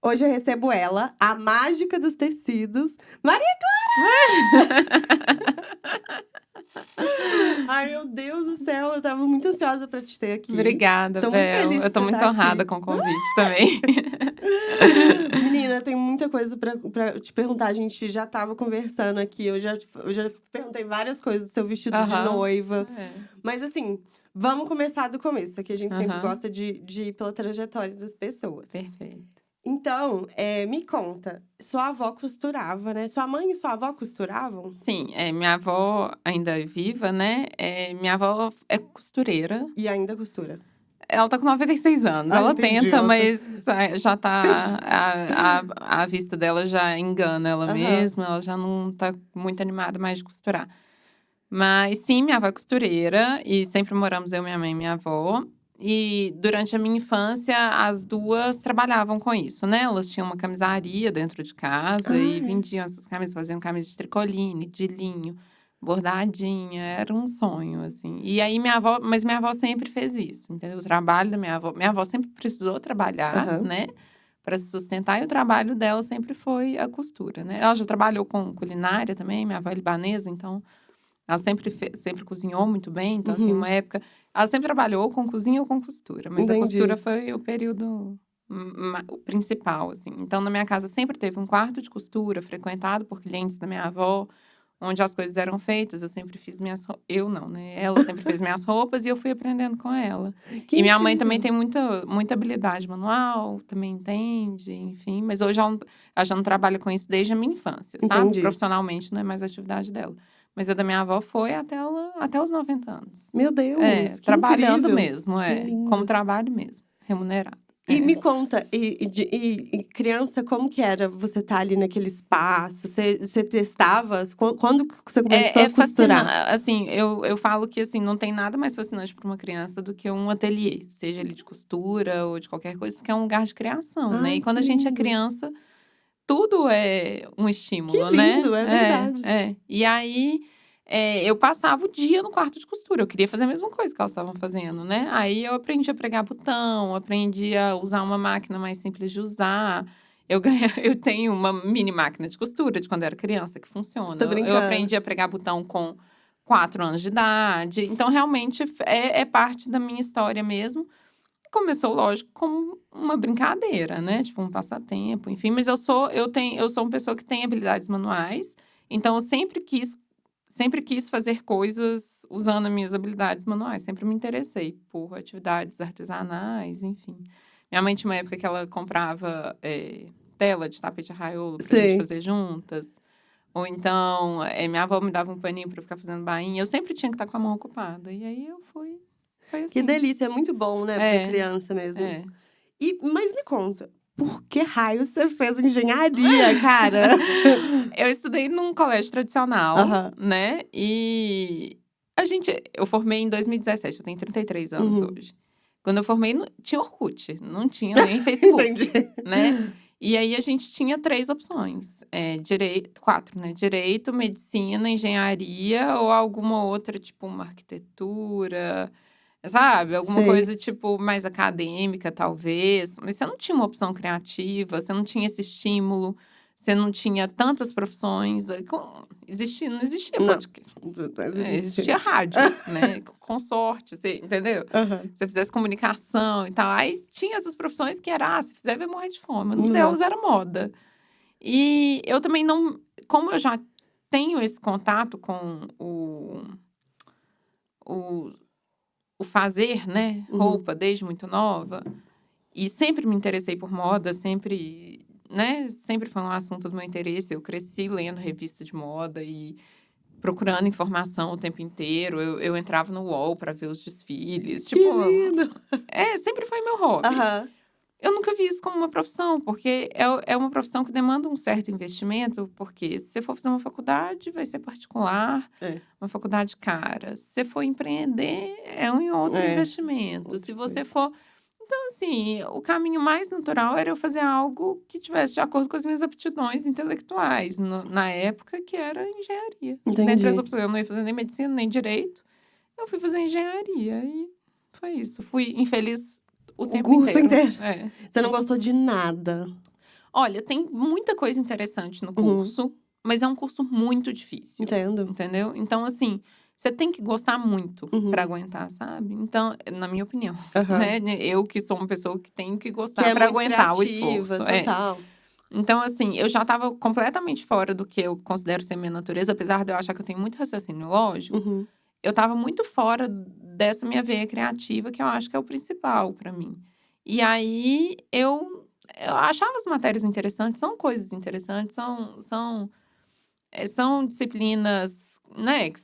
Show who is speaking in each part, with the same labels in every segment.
Speaker 1: Hoje eu recebo ela, a mágica dos tecidos, Maria Clara! Ai, meu Deus do céu, eu tava muito ansiosa pra te ter aqui.
Speaker 2: Obrigada,
Speaker 1: Tô muito
Speaker 2: Bel.
Speaker 1: feliz
Speaker 2: Eu
Speaker 1: que
Speaker 2: tô
Speaker 1: você
Speaker 2: muito
Speaker 1: tá
Speaker 2: honrada
Speaker 1: aqui.
Speaker 2: com o convite também.
Speaker 1: Menina, tem muita coisa pra te perguntar. A gente já tava conversando aqui. Eu já perguntei várias coisas do seu vestido de
Speaker 2: Aham.
Speaker 1: noiva.
Speaker 2: É.
Speaker 1: Mas assim, vamos começar do começo. Aqui a gente sempre
Speaker 2: Aham.
Speaker 1: gosta de ir pela trajetória das pessoas.
Speaker 2: Perfeito.
Speaker 1: Então, me conta. Sua avó costurava, né? Sua mãe e sua avó costuravam?
Speaker 2: Sim, minha avó ainda é viva, né? Minha avó é costureira.
Speaker 1: E ainda costura?
Speaker 2: Ela tá com 96 anos.
Speaker 1: Ah,
Speaker 2: Ela
Speaker 1: entendi.
Speaker 2: tenta,
Speaker 1: Ela tá...
Speaker 2: mas já tá. A vista dela já engana ela
Speaker 1: Aham.
Speaker 2: mesma. Ela já não tá muito animada mais de costurar. Mas sim, minha avó é costureira. E sempre moramos eu, minha mãe e minha avó. E durante a minha infância, as duas trabalhavam com isso, né? Elas tinham uma camisaria dentro de casa
Speaker 1: Ah,
Speaker 2: e
Speaker 1: é.
Speaker 2: vendiam essas camisas, faziam camisas de tricoline, de linho, bordadinha, era um sonho, assim. E aí mas minha avó sempre fez isso, entendeu? O trabalho da minha avó sempre precisou trabalhar,
Speaker 1: Aham.
Speaker 2: né? Para se sustentar, e o trabalho dela sempre foi a costura, né? Ela já trabalhou com culinária também, minha avó é libanesa, então ela sempre cozinhou muito bem, então, assim, uma
Speaker 1: Uhum.
Speaker 2: época ela sempre trabalhou com cozinha ou com costura, mas a costura
Speaker 1: Entendi.
Speaker 2: foi o período o principal, assim. Então, na minha casa sempre teve um quarto de costura, frequentado por clientes da minha avó, onde as coisas eram feitas. Eu sempre fiz eu não, né? Ela sempre fez minhas roupas e eu fui aprendendo com ela.
Speaker 1: Que
Speaker 2: E minha mãe também
Speaker 1: incrível.
Speaker 2: tem muita habilidade manual, também entende, enfim. Mas hoje ela já não trabalha com isso desde a minha infância, sabe?
Speaker 1: Entendi.
Speaker 2: Profissionalmente não é mais a atividade dela. Mas a da minha avó foi até os 90 anos.
Speaker 1: Meu Deus, que
Speaker 2: Trabalhando
Speaker 1: incrível.
Speaker 2: mesmo,
Speaker 1: Que
Speaker 2: como
Speaker 1: lindo.
Speaker 2: trabalho mesmo, remunerado.
Speaker 1: E me conta, e criança, como que era você estar ali naquele espaço? Você testava? Quando que você começou a
Speaker 2: É
Speaker 1: costurar?
Speaker 2: fascinante, assim, eu falo que, assim, não tem nada mais fascinante para uma criança do que um ateliê, seja ele de costura ou de qualquer coisa, porque é um lugar de criação, né.
Speaker 1: Ai,
Speaker 2: E
Speaker 1: que
Speaker 2: quando a gente é
Speaker 1: lindo.
Speaker 2: criança, tudo é um
Speaker 1: Que
Speaker 2: estímulo, né.
Speaker 1: lindo, é verdade.
Speaker 2: E aí, eu passava o dia no quarto de costura, eu queria fazer a mesma coisa que elas estavam fazendo, né. Aí eu aprendi a pregar botão, aprendi a usar uma máquina mais simples de usar. Eu tenho uma mini máquina de costura de quando eu era criança que
Speaker 1: Você
Speaker 2: funciona.
Speaker 1: tá
Speaker 2: Eu
Speaker 1: brincando.
Speaker 2: aprendi a pregar botão com 4 anos de idade, então realmente é parte da minha história mesmo. Começou, lógico, como uma brincadeira, né, tipo um passatempo, enfim, mas eu sou uma pessoa que tem habilidades manuais, então eu sempre quis fazer coisas usando as minhas habilidades manuais, sempre me interessei por atividades artesanais, enfim. Minha mãe tinha uma época que ela comprava, tela de tapete arraiolo pra gente
Speaker 1: Sei.
Speaker 2: fazer juntas, ou então, minha avó me dava um paninho pra eu ficar fazendo bainha, eu sempre tinha que estar com a mão ocupada, e aí foi
Speaker 1: Que
Speaker 2: assim.
Speaker 1: delícia, é muito bom, né, pra
Speaker 2: É,
Speaker 1: criança mesmo.
Speaker 2: é.
Speaker 1: Mas me conta, por que raio você fez engenharia, cara?
Speaker 2: Eu estudei num colégio tradicional,
Speaker 1: Aham.
Speaker 2: né, e eu formei em 2017, eu tenho 33 anos
Speaker 1: Uhum.
Speaker 2: hoje. Quando eu formei tinha Orkut, não tinha nem
Speaker 1: Entendi.
Speaker 2: Facebook, né. E aí a gente tinha 3 opções, 4, né, direito, medicina, engenharia ou alguma outra, tipo uma arquitetura, sabe, alguma
Speaker 1: Sei.
Speaker 2: coisa, tipo, mais acadêmica, talvez, mas você não tinha uma opção criativa, você não tinha esse estímulo, você não tinha tantas profissões, não existia
Speaker 1: Não.
Speaker 2: podcast,
Speaker 1: Mas a gente...
Speaker 2: existia rádio, né, com sorte, você entendeu?
Speaker 1: Aham.
Speaker 2: Se você fizesse comunicação e tal, aí tinha essas profissões que era: se fizer vai morrer de fome, uma
Speaker 1: Aham.
Speaker 2: delas era moda. E eu também não, como eu já tenho esse contato com o o fazer, né,
Speaker 1: Uhum.
Speaker 2: roupa desde muito nova, e sempre me interessei por moda, sempre, né, sempre foi um assunto do meu interesse. Eu cresci lendo revista de moda e procurando informação o tempo inteiro. Eu entrava no UOL para ver os desfiles,
Speaker 1: Que
Speaker 2: tipo,
Speaker 1: lindo.
Speaker 2: sempre foi meu hobby.
Speaker 1: Aham.
Speaker 2: Eu nunca vi isso como uma profissão, porque é uma profissão que demanda um certo investimento, porque se você for fazer uma faculdade, vai ser particular,
Speaker 1: É,
Speaker 2: uma faculdade cara. Se você for empreender, é um outro
Speaker 1: é.
Speaker 2: investimento. Se
Speaker 1: Outra
Speaker 2: você
Speaker 1: coisa.
Speaker 2: for Então, assim, o caminho mais natural era eu fazer algo que tivesse de acordo com as minhas aptidões intelectuais, na época, que era engenharia. Dentre as
Speaker 1: Entendi.
Speaker 2: opções, eu não ia fazer nem medicina, nem direito, eu fui fazer engenharia e foi isso. Fui infeliz o
Speaker 1: O
Speaker 2: tempo
Speaker 1: curso
Speaker 2: inteiro.
Speaker 1: inteiro.
Speaker 2: É.
Speaker 1: Você não gostou de nada.
Speaker 2: Olha, tem muita coisa interessante no curso, mas é um curso muito difícil,
Speaker 1: Entendo.
Speaker 2: entendeu? Então, assim, você tem que gostar muito
Speaker 1: Uhum.
Speaker 2: pra aguentar, sabe? Então, na minha opinião,
Speaker 1: Aham.
Speaker 2: né? Eu que sou uma pessoa que tenho que
Speaker 1: Que
Speaker 2: gostar
Speaker 1: é
Speaker 2: pra
Speaker 1: muito
Speaker 2: aguentar o
Speaker 1: criativa,
Speaker 2: esforço.
Speaker 1: total.
Speaker 2: Então, assim, eu já estava completamente fora do que eu considero ser minha natureza, apesar de eu achar que eu tenho muito raciocínio lógico.
Speaker 1: Uhum.
Speaker 2: Eu estava muito fora dessa minha veia criativa, que eu acho que é o principal pra mim. E aí, eu achava as matérias interessantes, são coisas interessantes, são disciplinas, né, que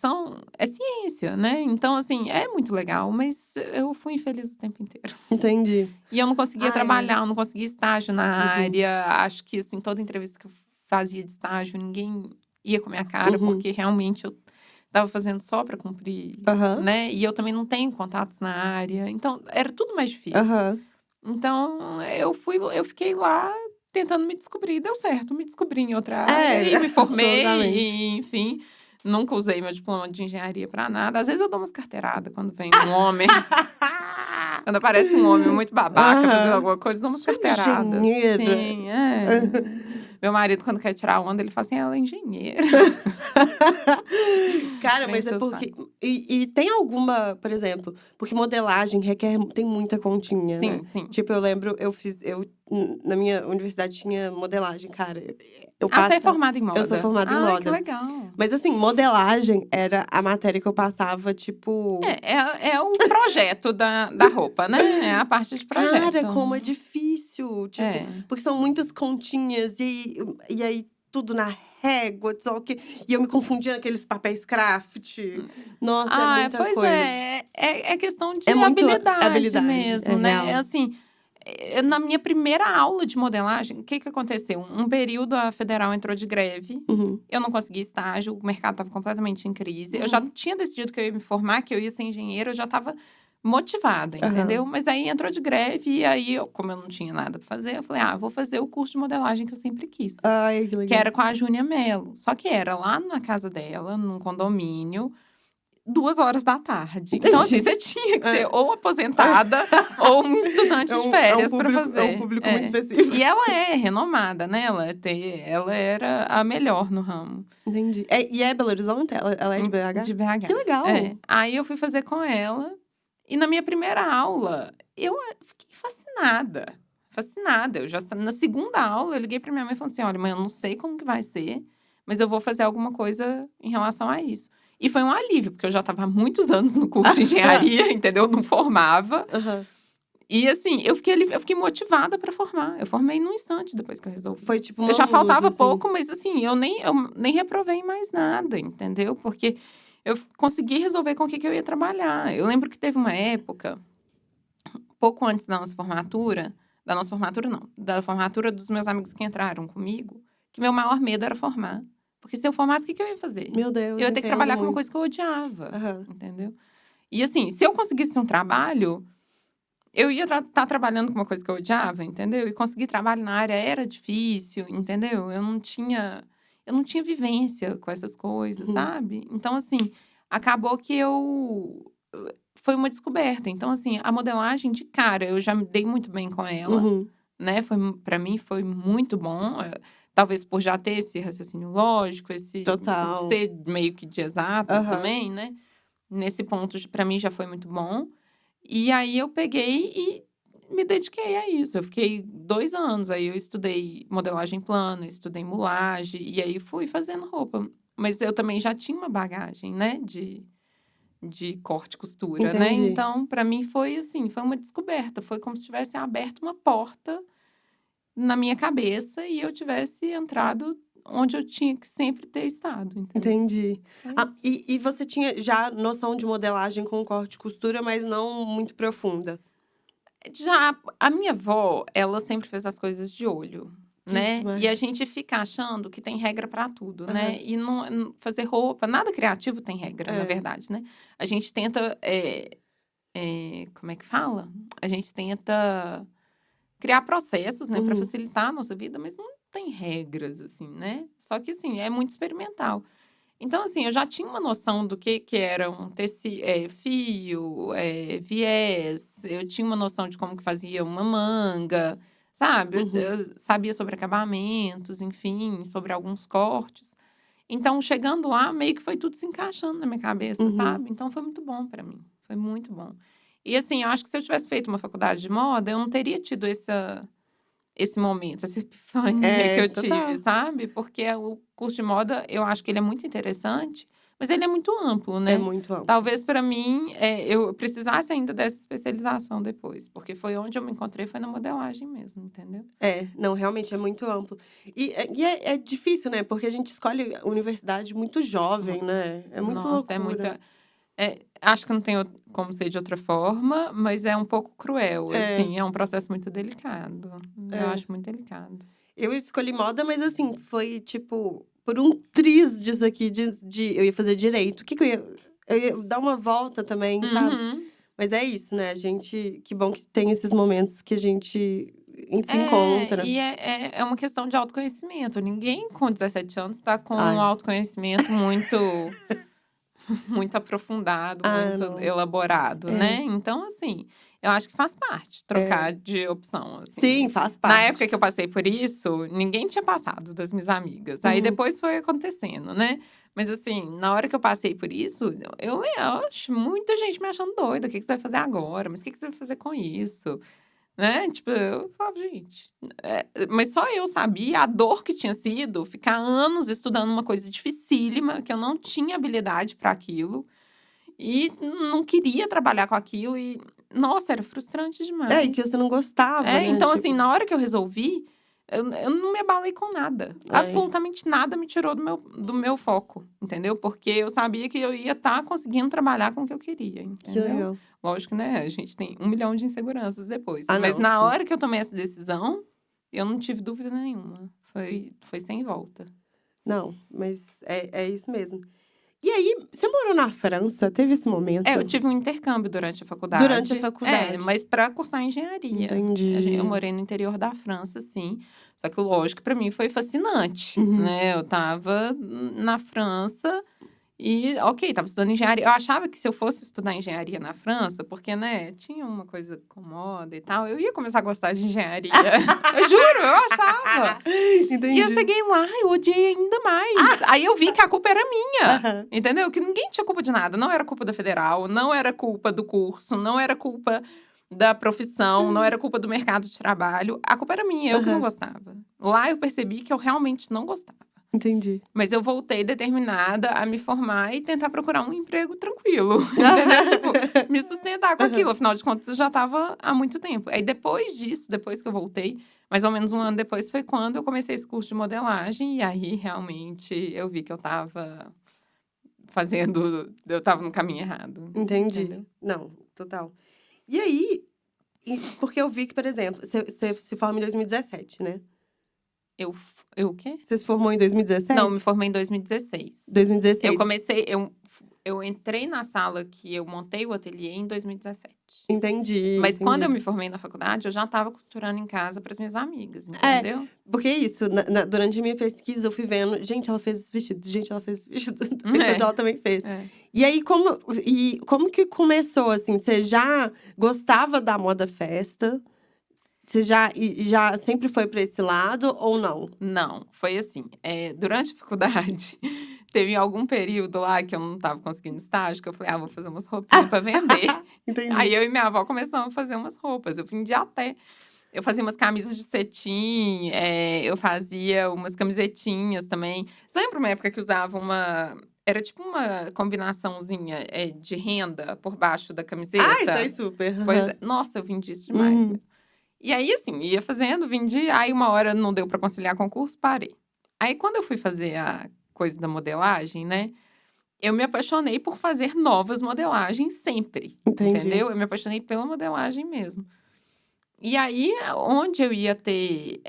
Speaker 2: é ciência, né? Então, assim, é muito legal, mas eu fui infeliz o tempo inteiro.
Speaker 1: Entendi.
Speaker 2: E eu não conseguia trabalhar, eu não conseguia estágio na área. Acho que, assim, toda entrevista que eu fazia de estágio, ninguém ia com a minha cara, porque realmente eu estava fazendo só para cumprir,
Speaker 1: Aham.
Speaker 2: né? E eu também não tenho contatos na área. Então, era tudo mais difícil.
Speaker 1: Aham.
Speaker 2: Então, eu fiquei lá tentando me descobrir. Deu certo, me descobri em outra área e me formei,
Speaker 1: absolutamente.
Speaker 2: e, enfim. Nunca usei meu diploma de engenharia pra nada. Às vezes eu dou umas carteiradas quando vem um homem. Quando aparece um homem muito babaca fazendo alguma coisa, eu dou umas
Speaker 1: Sou
Speaker 2: carteiradas.
Speaker 1: engenheira.
Speaker 2: Sim, Meu marido, quando quer tirar onda, ele fala assim: ela é engenheira.
Speaker 1: Cara,
Speaker 2: Pra
Speaker 1: mas é
Speaker 2: encher o
Speaker 1: porque. E tem alguma, por exemplo, porque modelagem tem muita continha, né?
Speaker 2: Sim, sim.
Speaker 1: Tipo, eu lembro, na minha universidade tinha modelagem, cara.
Speaker 2: Você é formada em moda?
Speaker 1: Eu sou formada em
Speaker 2: Ai, que
Speaker 1: moda.
Speaker 2: legal.
Speaker 1: Mas assim, modelagem era a matéria que eu passava, tipo.
Speaker 2: É o projeto da roupa, né? É a parte de projeto.
Speaker 1: Cara, como é difícil. Tipo,
Speaker 2: É.
Speaker 1: porque são muitas continhas, e aí tudo na régua, só o quê. E eu me confundia naqueles papéis craft. Nossa, é muita
Speaker 2: Pois
Speaker 1: coisa.
Speaker 2: é questão de
Speaker 1: É muito
Speaker 2: habilidade
Speaker 1: habilidade, é
Speaker 2: mesmo, né?
Speaker 1: real.
Speaker 2: Assim, na minha primeira aula de modelagem, o que aconteceu? Um período a federal entrou de greve.
Speaker 1: Uhum.
Speaker 2: Eu não consegui estágio, o mercado estava completamente em crise. Eu já tinha decidido que eu ia me formar, que eu ia ser engenheira, eu já estava motivada, entendeu? Mas aí entrou de greve, e aí, como eu não tinha nada para fazer, eu falei, vou fazer o curso de modelagem que eu sempre quis.
Speaker 1: Ai, que
Speaker 2: Que
Speaker 1: legal.
Speaker 2: era com a Júnia Mello. Só que era lá na casa dela, num condomínio, 2 horas da tarde. Então, assim, você tinha que ser ou aposentada ou um estudante de férias para fazer.
Speaker 1: É um público muito específico.
Speaker 2: E ela é renomada, né? Ela era a melhor no ramo.
Speaker 1: Entendi. E é Belo Horizonte? Ela é de BH?
Speaker 2: De BH.
Speaker 1: Que legal.
Speaker 2: Aí eu fui fazer com ela. E na minha primeira aula, eu fiquei fascinada. Fascinada. Na segunda aula, eu liguei pra minha mãe e falei assim: olha, mãe, eu não sei como que vai ser, mas eu vou fazer alguma coisa em relação a isso. E foi um alívio, porque eu já estava há muitos anos no curso de engenharia, entendeu? Não formava. E assim, eu fiquei motivada pra formar. Eu formei num instante depois que eu resolvi.
Speaker 1: Foi tipo uma
Speaker 2: Já
Speaker 1: luz,
Speaker 2: faltava
Speaker 1: assim.
Speaker 2: pouco, mas assim, eu nem reprovei mais nada, entendeu? Porque eu consegui resolver com o que eu ia trabalhar. Eu lembro que teve uma época, pouco antes da nossa formatura não, da formatura dos meus amigos que entraram comigo, que meu maior medo era formar. Porque se eu formasse, o que eu ia fazer?
Speaker 1: Meu Deus,
Speaker 2: Eu ia ter que
Speaker 1: entendo
Speaker 2: trabalhar com uma
Speaker 1: muito.
Speaker 2: coisa que eu odiava,
Speaker 1: Aham.
Speaker 2: entendeu? E assim, se eu conseguisse um trabalho, eu ia estar trabalhando com uma coisa que eu odiava, entendeu? E conseguir trabalho na área era difícil, entendeu? Eu não tinha vivência com essas coisas, sabe? Então, assim, acabou que foi uma descoberta. Então, assim, a modelagem de cara, eu já me dei muito bem com ela, né? Para mim foi muito bom. Talvez por já ter esse raciocínio lógico,
Speaker 1: Total.
Speaker 2: de ser meio que de exatas também, né? Nesse ponto, para mim, já foi muito bom. E aí, eu peguei e me dediquei a isso. Eu fiquei 2 anos. Aí, eu estudei modelagem plana, estudei mulagem. E aí, fui fazendo roupa. Mas eu também já tinha uma bagagem, né? De corte e costura, né?
Speaker 1: Entendi.
Speaker 2: Então, para mim, foi assim, foi uma descoberta. Foi como se tivesse aberto uma porta na minha cabeça e eu tivesse entrado onde eu tinha que sempre ter estado, entendeu?
Speaker 1: Entendi.
Speaker 2: Foi isso.
Speaker 1: E você tinha já noção de modelagem com corte e costura, mas não muito profunda?
Speaker 2: Já a minha avó, ela sempre fez as coisas de olho, né?
Speaker 1: demais.
Speaker 2: E a gente fica achando que tem regra para tudo, né? E fazer roupa, nada criativo tem regra, na verdade, né? A gente tenta, como é que fala? A gente tenta criar processos, né, para facilitar a nossa vida, mas não tem regras, assim, né? Só que, assim, é muito experimental. Então, assim, eu já tinha uma noção do que era um fio, viés. Eu tinha uma noção de como que fazia uma manga, sabe?
Speaker 1: Uhum.
Speaker 2: Eu sabia sobre acabamentos, enfim, sobre alguns cortes. Então, chegando lá, meio que foi tudo se encaixando na minha cabeça,
Speaker 1: Uhum.
Speaker 2: sabe? Então, foi muito bom pra mim. Foi muito bom. E assim, eu acho que se eu tivesse feito uma faculdade de moda, eu não teria tido esse momento, essa epifania que eu tive,
Speaker 1: Total.
Speaker 2: sabe? Porque o curso de moda, eu acho que ele é muito interessante, mas ele é muito amplo,
Speaker 1: É
Speaker 2: né?
Speaker 1: muito amplo.
Speaker 2: Talvez pra mim, eu precisasse ainda dessa especialização depois, porque foi onde eu me encontrei, foi na modelagem mesmo, entendeu?
Speaker 1: Não, realmente é muito amplo. E é difícil, né? Porque a gente escolhe a universidade muito jovem,
Speaker 2: Muito.
Speaker 1: né? É muita
Speaker 2: Nossa, é
Speaker 1: loucura.
Speaker 2: muita. Acho que não tem como ser de outra forma, mas é um pouco cruel,
Speaker 1: É,
Speaker 2: assim, é um processo muito delicado. Eu
Speaker 1: é.
Speaker 2: acho muito delicado.
Speaker 1: Eu escolhi moda, mas assim, foi tipo, por um triz disso aqui, eu ia fazer direito. O que que eu ia. Eu ia dar uma volta também, sabe?
Speaker 2: Uhum.
Speaker 1: Mas é isso, né? A gente. Que bom que tem esses momentos que a gente se encontra.
Speaker 2: E é uma questão de autoconhecimento. Ninguém com 17 anos está com um
Speaker 1: Ai.
Speaker 2: autoconhecimento muito muito aprofundado, muito
Speaker 1: Não.
Speaker 2: elaborado,
Speaker 1: É,
Speaker 2: né. Então, assim, eu acho que faz parte
Speaker 1: é.
Speaker 2: trocar de opção,
Speaker 1: Sim,
Speaker 2: assim.
Speaker 1: faz
Speaker 2: Na
Speaker 1: parte.
Speaker 2: época que eu passei por isso, ninguém tinha passado das minhas amigas. Aí
Speaker 1: Uhum.
Speaker 2: depois foi acontecendo, né. Mas, assim, na hora que eu passei por isso, eu oxe, muita gente me achando doida: "O que que você vai fazer agora? Mas o que que você vai fazer com isso?", né. Tipo, eu falava: "Gente", mas só eu sabia a dor que tinha sido ficar anos estudando uma coisa dificílima, que eu não tinha habilidade para aquilo. E não queria trabalhar com aquilo e, nossa, era frustrante
Speaker 1: É, e que você
Speaker 2: demais.
Speaker 1: não gostava, né?
Speaker 2: Então, assim,
Speaker 1: Tipo,
Speaker 2: na hora que eu resolvi, eu não me abalei com nada.
Speaker 1: ai,
Speaker 2: Absolutamente nada me tirou do meu foco, entendeu? Porque eu sabia que eu ia estar conseguindo trabalhar com o que eu queria,
Speaker 1: que
Speaker 2: entendeu?
Speaker 1: legal.
Speaker 2: Lógico, né, a gente tem 1 milhão de inseguranças depois. Mas
Speaker 1: Não,
Speaker 2: na
Speaker 1: sim.
Speaker 2: hora que eu tomei essa decisão, eu não tive dúvida nenhuma. Foi sem volta.
Speaker 1: Não, mas é isso mesmo. E aí, você morou na França? Teve esse
Speaker 2: Eu
Speaker 1: momento?
Speaker 2: tive um intercâmbio durante a
Speaker 1: Durante a
Speaker 2: faculdade.
Speaker 1: faculdade.
Speaker 2: Mas para cursar engenharia. Eu
Speaker 1: Entendi.
Speaker 2: morei no interior da França, sim. Só que lógico, para mim foi fascinante,
Speaker 1: Uhum.
Speaker 2: né. Eu estava na França e, ok, estava estudando engenharia. Eu achava que se eu fosse estudar engenharia na França, porque, né, tinha uma coisa com moda e tal, eu ia começar a gostar de engenharia. Eu juro, eu achava. E eu
Speaker 1: Entendi.
Speaker 2: cheguei lá, eu odiei ainda mais. Aí eu vi que a culpa era minha,
Speaker 1: Aham.
Speaker 2: entendeu? Que ninguém tinha culpa de nada. Não era culpa da federal, não era culpa do curso, não era culpa da profissão, não era culpa do mercado de trabalho. A culpa era minha, eu que não
Speaker 1: Aham.
Speaker 2: gostava. Lá eu percebi que eu realmente não gostava.
Speaker 1: Entendi.
Speaker 2: Mas eu voltei determinada a me formar e tentar procurar um emprego tranquilo, entendeu? Tipo, me sustentar com
Speaker 1: Aham.
Speaker 2: aquilo. Afinal de contas, eu já estava há muito tempo. Aí depois disso, depois que eu voltei, mais ou menos 1 ano depois, foi quando eu comecei esse curso de modelagem. E aí, realmente, eu vi que eu estava no caminho errado,
Speaker 1: Entendi.
Speaker 2: entendeu?
Speaker 1: Não, total. E aí, porque eu vi que, por exemplo, você se forma em 2017, né?
Speaker 2: Eu o quê?
Speaker 1: Você se formou em
Speaker 2: Não, eu me
Speaker 1: 2017?
Speaker 2: formei em 2016. Eu
Speaker 1: 2016.
Speaker 2: comecei eu entrei na sala que eu montei o ateliê em 2017.
Speaker 1: Entendi,
Speaker 2: Mas quando eu
Speaker 1: entendi.
Speaker 2: me formei na faculdade, eu já estava costurando em casa para as minhas amigas,
Speaker 1: É,
Speaker 2: entendeu?
Speaker 1: porque é isso, durante a minha pesquisa eu fui vendo, gente, ela fez esse vestido, gente, ela fez esse vestido, o vestido dela também fez.
Speaker 2: É.
Speaker 1: E aí, como que começou, assim? Você já gostava da moda festa? Você já sempre foi pra esse lado ou não?
Speaker 2: Não, foi assim, durante a faculdade, teve algum período lá que eu não estava conseguindo estágio, que eu falei: "Ah, vou fazer umas roupinhas para vender". Aí
Speaker 1: Entendi.
Speaker 2: eu e minha avó começamos a fazer umas roupas, eu vendia até. Eu fazia umas camisas de cetim, eu fazia umas camisetinhas também. Você lembra uma época que usava era tipo uma combinaçãozinha, de renda por baixo da
Speaker 1: Ah, isso aí
Speaker 2: camiseta?
Speaker 1: super.
Speaker 2: Pois
Speaker 1: Aham.
Speaker 2: é. Nossa, eu vendi isso demais,
Speaker 1: Uhum.
Speaker 2: meu. E aí, assim, ia fazendo, vendia, aí uma hora não deu pra conciliar com o curso, parei. Aí quando eu fui fazer a coisa da modelagem, né, eu me apaixonei por fazer novas modelagens sempre,
Speaker 1: Entendi.
Speaker 2: entendeu? Eu me apaixonei pela modelagem mesmo. E aí, onde eu ia ter,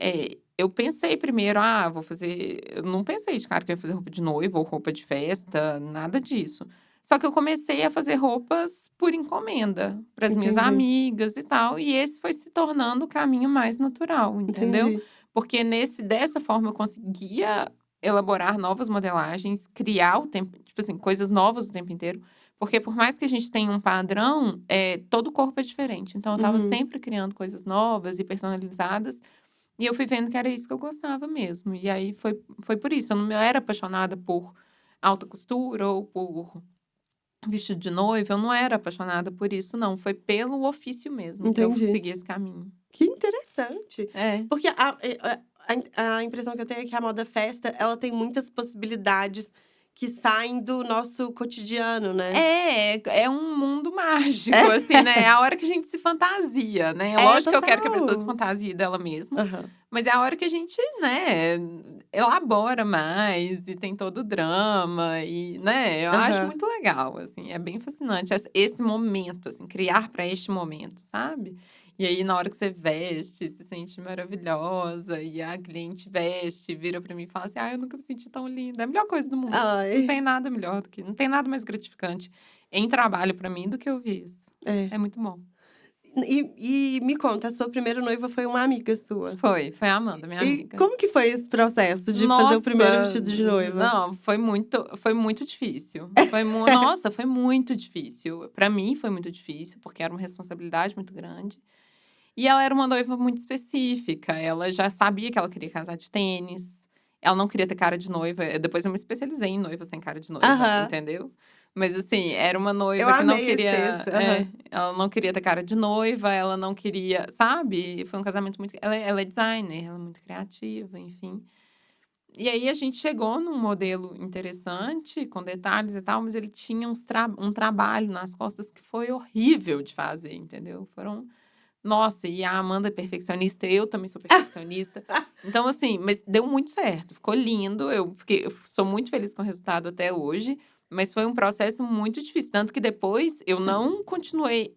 Speaker 2: eu pensei primeiro: "Ah, vou fazer", eu não pensei de cara que eu ia fazer roupa de noiva ou roupa de festa, nada disso. Só que eu comecei a fazer roupas por encomenda, para as minhas
Speaker 1: Entendi.
Speaker 2: amigas e tal, e esse foi se tornando o caminho mais natural, entendeu?
Speaker 1: Entendi.
Speaker 2: Porque dessa forma eu conseguia elaborar novas modelagens, criar o tempo tipo assim, coisas novas o tempo inteiro. Porque por mais que a gente tenha um padrão, todo corpo é diferente. Então eu estava
Speaker 1: Uhum.
Speaker 2: sempre criando coisas novas e personalizadas, E eu fui vendo que era isso que eu gostava mesmo. E aí foi por isso. Eu não era apaixonada por alta costura ou por vestido de noiva. Eu não era apaixonada por isso, não. Foi pelo ofício mesmo que eu
Speaker 1: Entendi.
Speaker 2: segui esse caminho.
Speaker 1: Que interessante.
Speaker 2: É.
Speaker 1: Porque a impressão que eu tenho é que a moda festa, ela tem muitas possibilidades que saem do nosso cotidiano, né?
Speaker 2: É um mundo mágico,
Speaker 1: É.
Speaker 2: assim, né? É a hora que a gente se fantasia, né?
Speaker 1: É,
Speaker 2: Lógico que eu quero que a pessoa se
Speaker 1: total.
Speaker 2: fantasie dela mesma,
Speaker 1: Aham.
Speaker 2: mas é a hora que a gente, né, elabora mais e tem todo o drama e, né, eu acho
Speaker 1: Aham.
Speaker 2: muito legal, assim, é bem fascinante esse momento, assim, criar para este momento, sabe? E aí, na hora que você veste, se sente maravilhosa, e a cliente veste, vira para mim e fala assim: eu nunca me senti tão linda. É a melhor coisa do mundo. Não tem
Speaker 1: Ai.
Speaker 2: nada melhor do que, não tem nada mais gratificante em trabalho para mim do que ouvir isso.
Speaker 1: É.
Speaker 2: É muito bom.
Speaker 1: E me conta, a sua primeira noiva foi uma amiga sua.
Speaker 2: Foi a Amanda, minha
Speaker 1: E
Speaker 2: amiga.
Speaker 1: como que foi esse processo de fazer o primeiro
Speaker 2: Nossa,
Speaker 1: vestido de noiva?
Speaker 2: não, foi muito difícil. Nossa, foi muito difícil. Para mim foi muito difícil, porque era uma responsabilidade muito grande. E ela era uma noiva muito específica, ela já sabia que ela queria casar de tênis, ela não queria ter cara de noiva. Depois eu me especializei em noiva sem cara de noiva,
Speaker 1: Aham.
Speaker 2: entendeu? Mas assim, era uma
Speaker 1: Eu
Speaker 2: noiva que não
Speaker 1: amei esse
Speaker 2: queria
Speaker 1: texto. Aham.
Speaker 2: ela não queria ter cara de noiva, ela não queria, sabe? Foi um casamento muito, ela é designer, ela é muito criativa, enfim. E aí a gente chegou num modelo interessante, com detalhes e tal, mas ele tinha um trabalho nas costas que foi horrível de fazer, entendeu? Nossa, e a Amanda é perfeccionista, eu também sou perfeccionista. Então, assim, mas deu muito certo, ficou lindo. Eu sou muito feliz com o resultado até hoje, mas foi um processo muito difícil. Tanto que depois eu não continuei.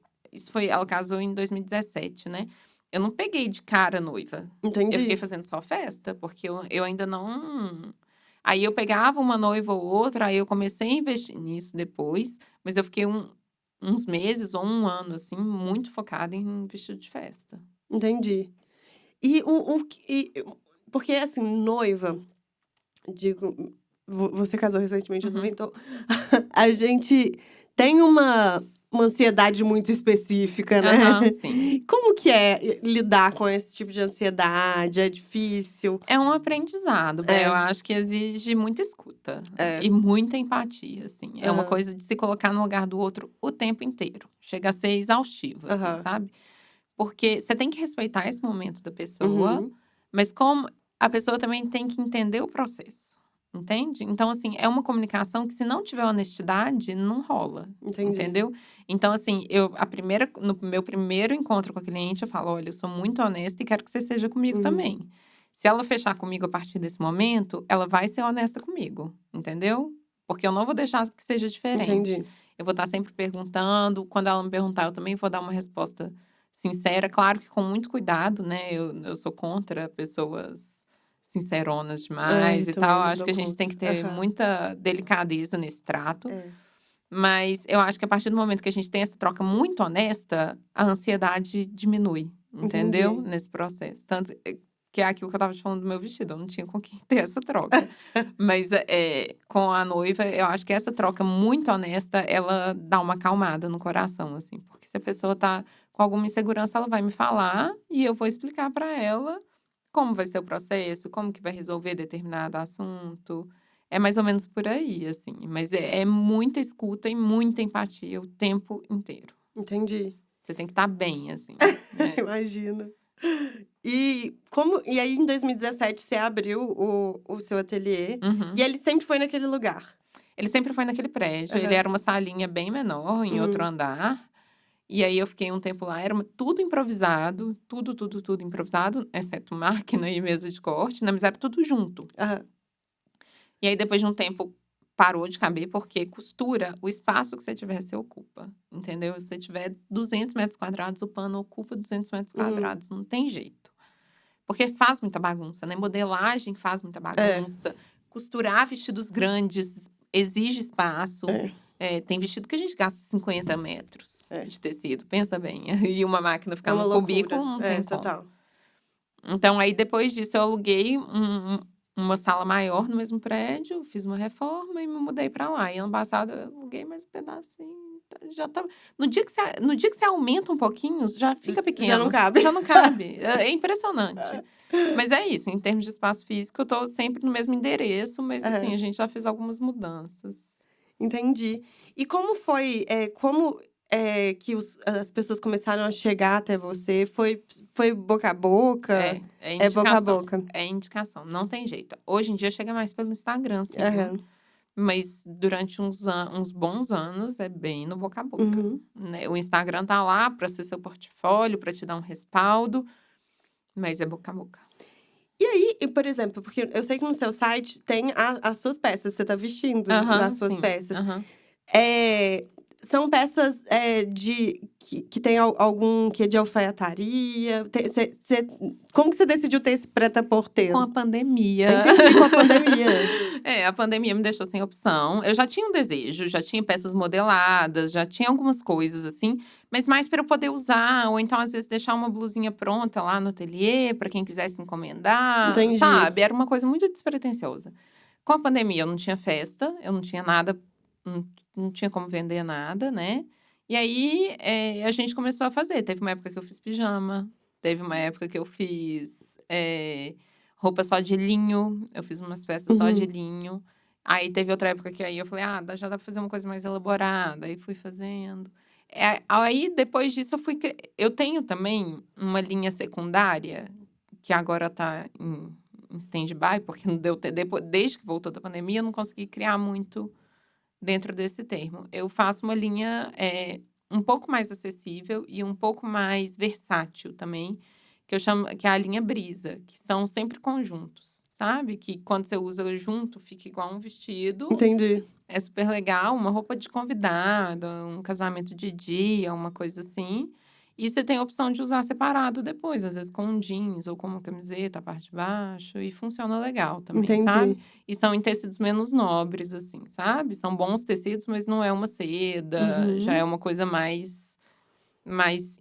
Speaker 2: Ela casou em 2017, né? Eu não peguei de cara a noiva. Eu fiquei
Speaker 1: Entendi.
Speaker 2: fazendo só festa, porque eu ainda não. Aí eu pegava uma noiva ou outra, aí eu comecei a investir nisso depois, mas eu fiquei uns meses ou um ano, assim, muito focada em vestido de festa.
Speaker 1: Entendi. E porque, assim, noiva, digo, você casou recentemente, eu
Speaker 2: Uhum.
Speaker 1: também tô. A gente tem uma ansiedade muito específica, né?
Speaker 2: Aham, sim.
Speaker 1: Como que é lidar com esse tipo de ansiedade? É difícil?
Speaker 2: É um aprendizado, eu
Speaker 1: É,
Speaker 2: acho que exige muita escuta
Speaker 1: é.
Speaker 2: e muita empatia, assim. É uma
Speaker 1: Aham,
Speaker 2: coisa de se colocar no lugar do outro o tempo inteiro. Chega a ser exaustivo, assim,
Speaker 1: aham.
Speaker 2: sabe? Porque você tem que respeitar esse momento da pessoa,
Speaker 1: Uhum,
Speaker 2: mas como a pessoa também tem que entender o processo, entende? Então, assim, é uma comunicação que se não tiver honestidade, não rola,
Speaker 1: entendi.
Speaker 2: entendeu? Então, assim, no meu primeiro encontro com a cliente, eu falo: "Olha, eu sou muito honesta e quero que você seja comigo
Speaker 1: Uhum,
Speaker 2: também". Se ela fechar comigo a partir desse momento, ela vai ser honesta comigo, entendeu? Porque eu não vou deixar que seja diferente.
Speaker 1: entendi.
Speaker 2: Eu vou estar sempre perguntando, quando ela me perguntar, eu também vou dar uma resposta sincera, claro que com muito cuidado, né, eu sou contra pessoas sinceronas
Speaker 1: É,
Speaker 2: demais
Speaker 1: eu
Speaker 2: e tal,
Speaker 1: também
Speaker 2: acho
Speaker 1: dou
Speaker 2: que a gente tem
Speaker 1: conta.
Speaker 2: que ter
Speaker 1: Aham,
Speaker 2: muita delicadeza nesse trato,
Speaker 1: é.
Speaker 2: mas eu acho que a partir do momento que a gente tem essa troca muito honesta, a ansiedade diminui, entendeu?
Speaker 1: Entendi.
Speaker 2: Nesse processo, tanto que é aquilo que eu estava te falando do meu vestido, eu não tinha com quem ter essa troca. Mas, com a noiva, eu acho que essa troca muito honesta, ela dá uma acalmada no coração, assim. Porque se a pessoa tá com alguma insegurança, ela vai me falar e eu vou explicar para ela como vai ser o processo, como que vai resolver determinado assunto. É mais ou menos por aí, assim. Mas é muita escuta e muita empatia o tempo inteiro.
Speaker 1: Entendi.
Speaker 2: Você tem que estar bem, assim.
Speaker 1: Imagino. E aí, em 2017, você abriu o seu ateliê, e
Speaker 2: Uhum.
Speaker 1: ele sempre foi naquele lugar?
Speaker 2: Ele sempre foi naquele prédio, ele
Speaker 1: Aham.
Speaker 2: era uma salinha bem menor, em outro
Speaker 1: Uhum.
Speaker 2: andar. E aí eu fiquei um tempo lá, era tudo improvisado, tudo, tudo, tudo improvisado, exceto máquina e mesa de corte, né, mas era tudo junto.
Speaker 1: Aham.
Speaker 2: E aí depois de um tempo parou de caber, porque costura, o espaço que você tiver, você ocupa, entendeu? Se você tiver 200 metros quadrados, o pano ocupa 200 metros
Speaker 1: Uhum.
Speaker 2: quadrados, não tem jeito. Porque faz muita bagunça, né, modelagem faz muita
Speaker 1: É,
Speaker 2: bagunça, costurar vestidos grandes exige espaço.
Speaker 1: é,
Speaker 2: Tem vestido que a gente gasta 50 metros
Speaker 1: é.
Speaker 2: de tecido, pensa bem. E uma máquina
Speaker 1: É
Speaker 2: ficar
Speaker 1: uma
Speaker 2: num cubículo,
Speaker 1: loucura.
Speaker 2: não tem
Speaker 1: É,
Speaker 2: como.
Speaker 1: total.
Speaker 2: Então, aí depois disso eu aluguei uma sala maior no mesmo prédio, fiz uma reforma e me mudei pra lá. E ano passado eu aluguei mais um pedacinho, já tá. No dia que você aumenta um pouquinho, já fica pequeno.
Speaker 1: Já não cabe.
Speaker 2: Já não cabe. É impressionante. Mas é isso, em termos de espaço físico, eu tô sempre no mesmo endereço, mas assim,
Speaker 1: Aham.
Speaker 2: a gente já fez algumas mudanças.
Speaker 1: Entendi. E como foi, que as pessoas começaram a chegar até você? Foi boca a boca?
Speaker 2: É
Speaker 1: É boca a
Speaker 2: indicação.
Speaker 1: boca.
Speaker 2: É indicação, não tem jeito. Hoje em dia chega mais pelo Instagram, sim.
Speaker 1: Aham.
Speaker 2: Mas durante uns bons anos é bem no boca a boca,
Speaker 1: Uhum.
Speaker 2: né. O Instagram tá lá para ser seu portfólio, para te dar um respaldo, mas é boca a boca.
Speaker 1: E aí, por exemplo, porque eu sei que no seu site tem as suas peças, você tá vestindo
Speaker 2: Aham,
Speaker 1: as suas
Speaker 2: sim.
Speaker 1: peças.
Speaker 2: Aham.
Speaker 1: São peças, que tem algum quê de alfaiataria? Como que você decidiu ter esse
Speaker 2: Com a
Speaker 1: prêt-à-porter?
Speaker 2: pandemia.
Speaker 1: Entendi, com a pandemia.
Speaker 2: A pandemia me deixou sem opção. Eu já tinha um desejo, já tinha peças modeladas, já tinha algumas coisas, assim, mas mais para eu poder usar, ou então, às vezes, deixar uma blusinha pronta lá no ateliê para quem quisesse encomendar,
Speaker 1: Entendi.
Speaker 2: sabe? Era uma coisa muito despretensiosa. Com a pandemia, eu não tinha festa, eu não tinha nada, não tinha como vender nada, né? E aí, a gente começou a fazer. Teve uma época que eu fiz pijama, teve uma época que eu fiz roupa só de linho, eu fiz umas peças só de
Speaker 1: Uhum.
Speaker 2: linho. Aí teve outra época que aí eu falei, já dá pra fazer uma coisa mais elaborada. Aí fui fazendo. Aí, depois disso, eu tenho também uma linha secundária, que agora tá em stand-by, porque não deu desde que voltou da pandemia, eu não consegui criar muito dentro desse termo. Eu faço uma linha um pouco mais acessível e um pouco mais versátil também, que eu chamo que é a linha Brisa, que são sempre conjuntos, sabe? Que quando você usa junto, fica igual um vestido.
Speaker 1: Entendi.
Speaker 2: É super legal, uma roupa de convidada, um casamento de dia, uma coisa assim. E você tem a opção de usar separado depois, às vezes com um jeans ou com uma camiseta, a parte de baixo, e funciona legal também, sabe?
Speaker 1: Entendi.
Speaker 2: E são em tecidos menos nobres, assim, sabe? São bons tecidos, mas não é uma seda, já é
Speaker 1: Uhum.
Speaker 2: uma coisa mais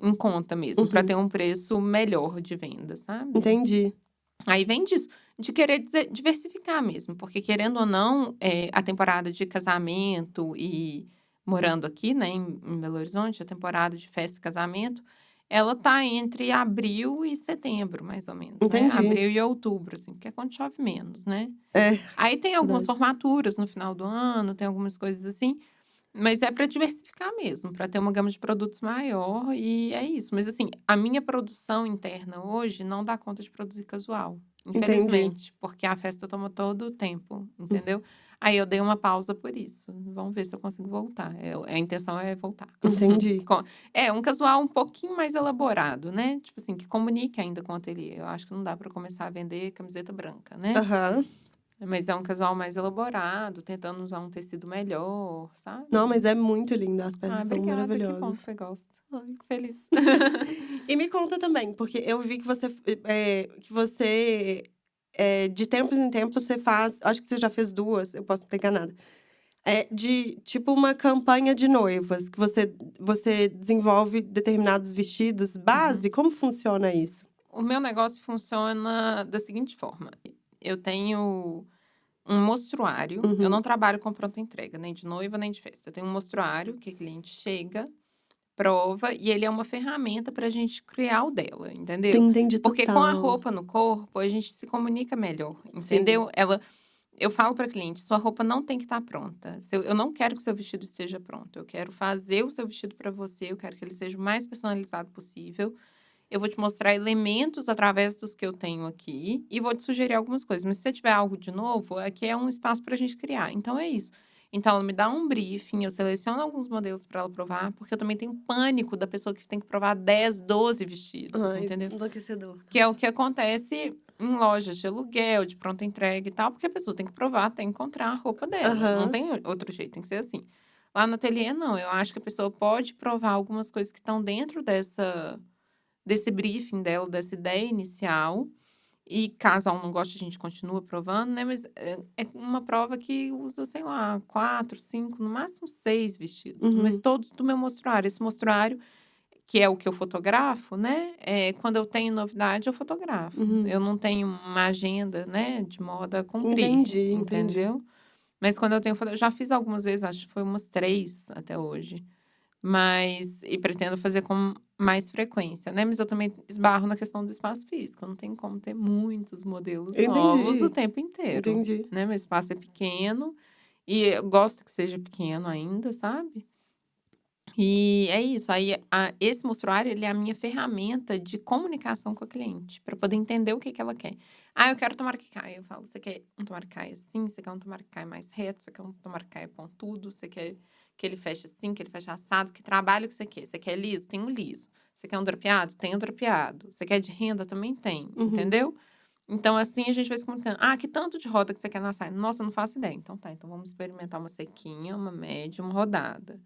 Speaker 2: em conta mesmo, para ter
Speaker 1: Uhum.
Speaker 2: um preço melhor de venda, sabe?
Speaker 1: Entendi.
Speaker 2: Aí vem disso, de querer diversificar mesmo, porque querendo ou não, a temporada de casamento e morando aqui, né, em Belo Horizonte, a temporada de festa e casamento, ela tá entre abril e setembro, mais ou menos, né?
Speaker 1: Entendi.
Speaker 2: Abril e outubro, assim, porque é quando chove menos, né?
Speaker 1: É,
Speaker 2: Aí tem algumas
Speaker 1: verdade.
Speaker 2: formaturas no final do ano, tem algumas coisas assim, mas é para diversificar mesmo, para ter uma gama de produtos maior e é isso. Mas assim, a minha produção interna hoje não dá conta de produzir casual,
Speaker 1: Entendi.
Speaker 2: infelizmente, porque a festa toma todo o tempo,
Speaker 1: Hum.
Speaker 2: entendeu? Aí eu dei uma pausa por isso. Vamos ver se eu consigo voltar. A intenção é voltar.
Speaker 1: Entendi.
Speaker 2: É um casual um pouquinho mais elaborado, né? Tipo assim, que comunique ainda com o ateliê. Eu acho que não dá para começar a vender camiseta branca, né?
Speaker 1: Aham.
Speaker 2: Mas é um casual mais elaborado, tentando usar um tecido melhor,
Speaker 1: Não,
Speaker 2: sabe?
Speaker 1: mas é muito lindo, as peças são
Speaker 2: Obrigada, que bom
Speaker 1: maravilhosas.
Speaker 2: que você gosta.
Speaker 1: Ai.
Speaker 2: Fico feliz.
Speaker 1: E me conta também, porque eu vi que você, de tempos em tempos, você faz, acho que você já fez 2, eu posso estar enganada. De tipo uma campanha de noivas, que você desenvolve determinados vestidos
Speaker 2: Uhum.
Speaker 1: base, como funciona isso?
Speaker 2: O meu negócio funciona da seguinte forma: eu tenho um mostruário, eu não
Speaker 1: Uhum.
Speaker 2: trabalho com pronta entrega, nem de noiva, nem de festa. Eu tenho um mostruário que a cliente chega, prova, e ele é uma ferramenta para a gente criar o dela, entendeu?
Speaker 1: Entendi
Speaker 2: Porque com a
Speaker 1: total.
Speaker 2: roupa no corpo, a gente se comunica melhor,
Speaker 1: Sim.
Speaker 2: entendeu? Eu falo para cliente, sua roupa não tem que estar pronta. Eu não quero que o seu vestido esteja pronto. Eu quero fazer o seu vestido para você. Eu quero que ele seja o mais personalizado possível. Eu vou te mostrar elementos através dos que eu tenho aqui e vou te sugerir algumas coisas. Mas se você tiver algo de novo, aqui é um espaço para a gente criar. Então é isso. Então ela me dá um briefing, eu seleciono alguns modelos para ela provar, porque eu também tenho pânico da pessoa que tem que provar 10, 12 vestidos,
Speaker 1: Ai,
Speaker 2: entendeu?
Speaker 1: enlouquecedor.
Speaker 2: Que é o que acontece em lojas de aluguel, de pronta entrega e tal, porque a pessoa tem que provar até encontrar a roupa dela. Não
Speaker 1: Aham.
Speaker 2: tem outro jeito, tem que ser assim. Lá no ateliê, não. Eu acho que a pessoa pode provar algumas coisas que estão dentro desse briefing dela, dessa ideia inicial. E caso ela não goste, a gente continua provando, né? Mas é uma prova que usa, sei lá, 4, 5, no máximo 6 vestidos. Mas
Speaker 1: Uhum.
Speaker 2: todos do meu mostruário. Esse mostruário que é o que eu fotografo, né, quando eu tenho novidade, eu fotografo.
Speaker 1: Uhum.
Speaker 2: Eu não tenho uma agenda, né, de moda a cumprir,
Speaker 1: Entendi, entendi.
Speaker 2: entendeu? Mas quando eu tenho foto eu já fiz algumas vezes, acho que foi umas 3 até hoje. E pretendo fazer com mais frequência, né? Mas eu também esbarro na questão do espaço físico. Não tem como ter muitos modelos novos o
Speaker 1: Entendi,
Speaker 2: tempo inteiro,
Speaker 1: entendi.
Speaker 2: né? Meu espaço é pequeno e eu gosto que seja pequeno ainda, sabe? E é isso. Aí, esse mostruário, ele é a minha ferramenta de comunicação com a cliente, para poder entender o que ela quer. Ah, eu quero tomara que caia. Eu falo, você quer um tomara que caia assim? Você quer um tomara que caia mais reto? Você quer um tomara que caia pontudo? Você quer que ele feche assim, que ele feche assado? Que trabalho que você quer? Você quer liso? Tem um liso. Você quer um drapeado? Tem um drapeado. Você quer de renda? Também tem,
Speaker 1: Uhum.
Speaker 2: entendeu? Então, assim, a gente vai se comunicando. Ah, que tanto de roda que você quer na saia? Nossa, eu não faço ideia. Então tá, então vamos experimentar uma sequinha, uma média, uma rodada.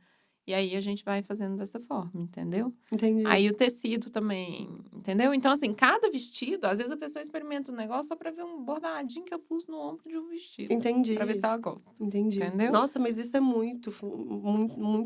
Speaker 2: E aí a gente vai fazendo dessa forma, entendeu?
Speaker 1: Entendi,
Speaker 2: Aí o tecido também, entendeu? Então, assim, cada vestido, às vezes a pessoa experimenta um negócio só pra ver um bordadinho que eu pus no ombro de um vestido, pra ver se
Speaker 1: entendi,
Speaker 2: ela gosta,
Speaker 1: entendi.
Speaker 2: entendeu?
Speaker 1: Nossa, mas isso é muito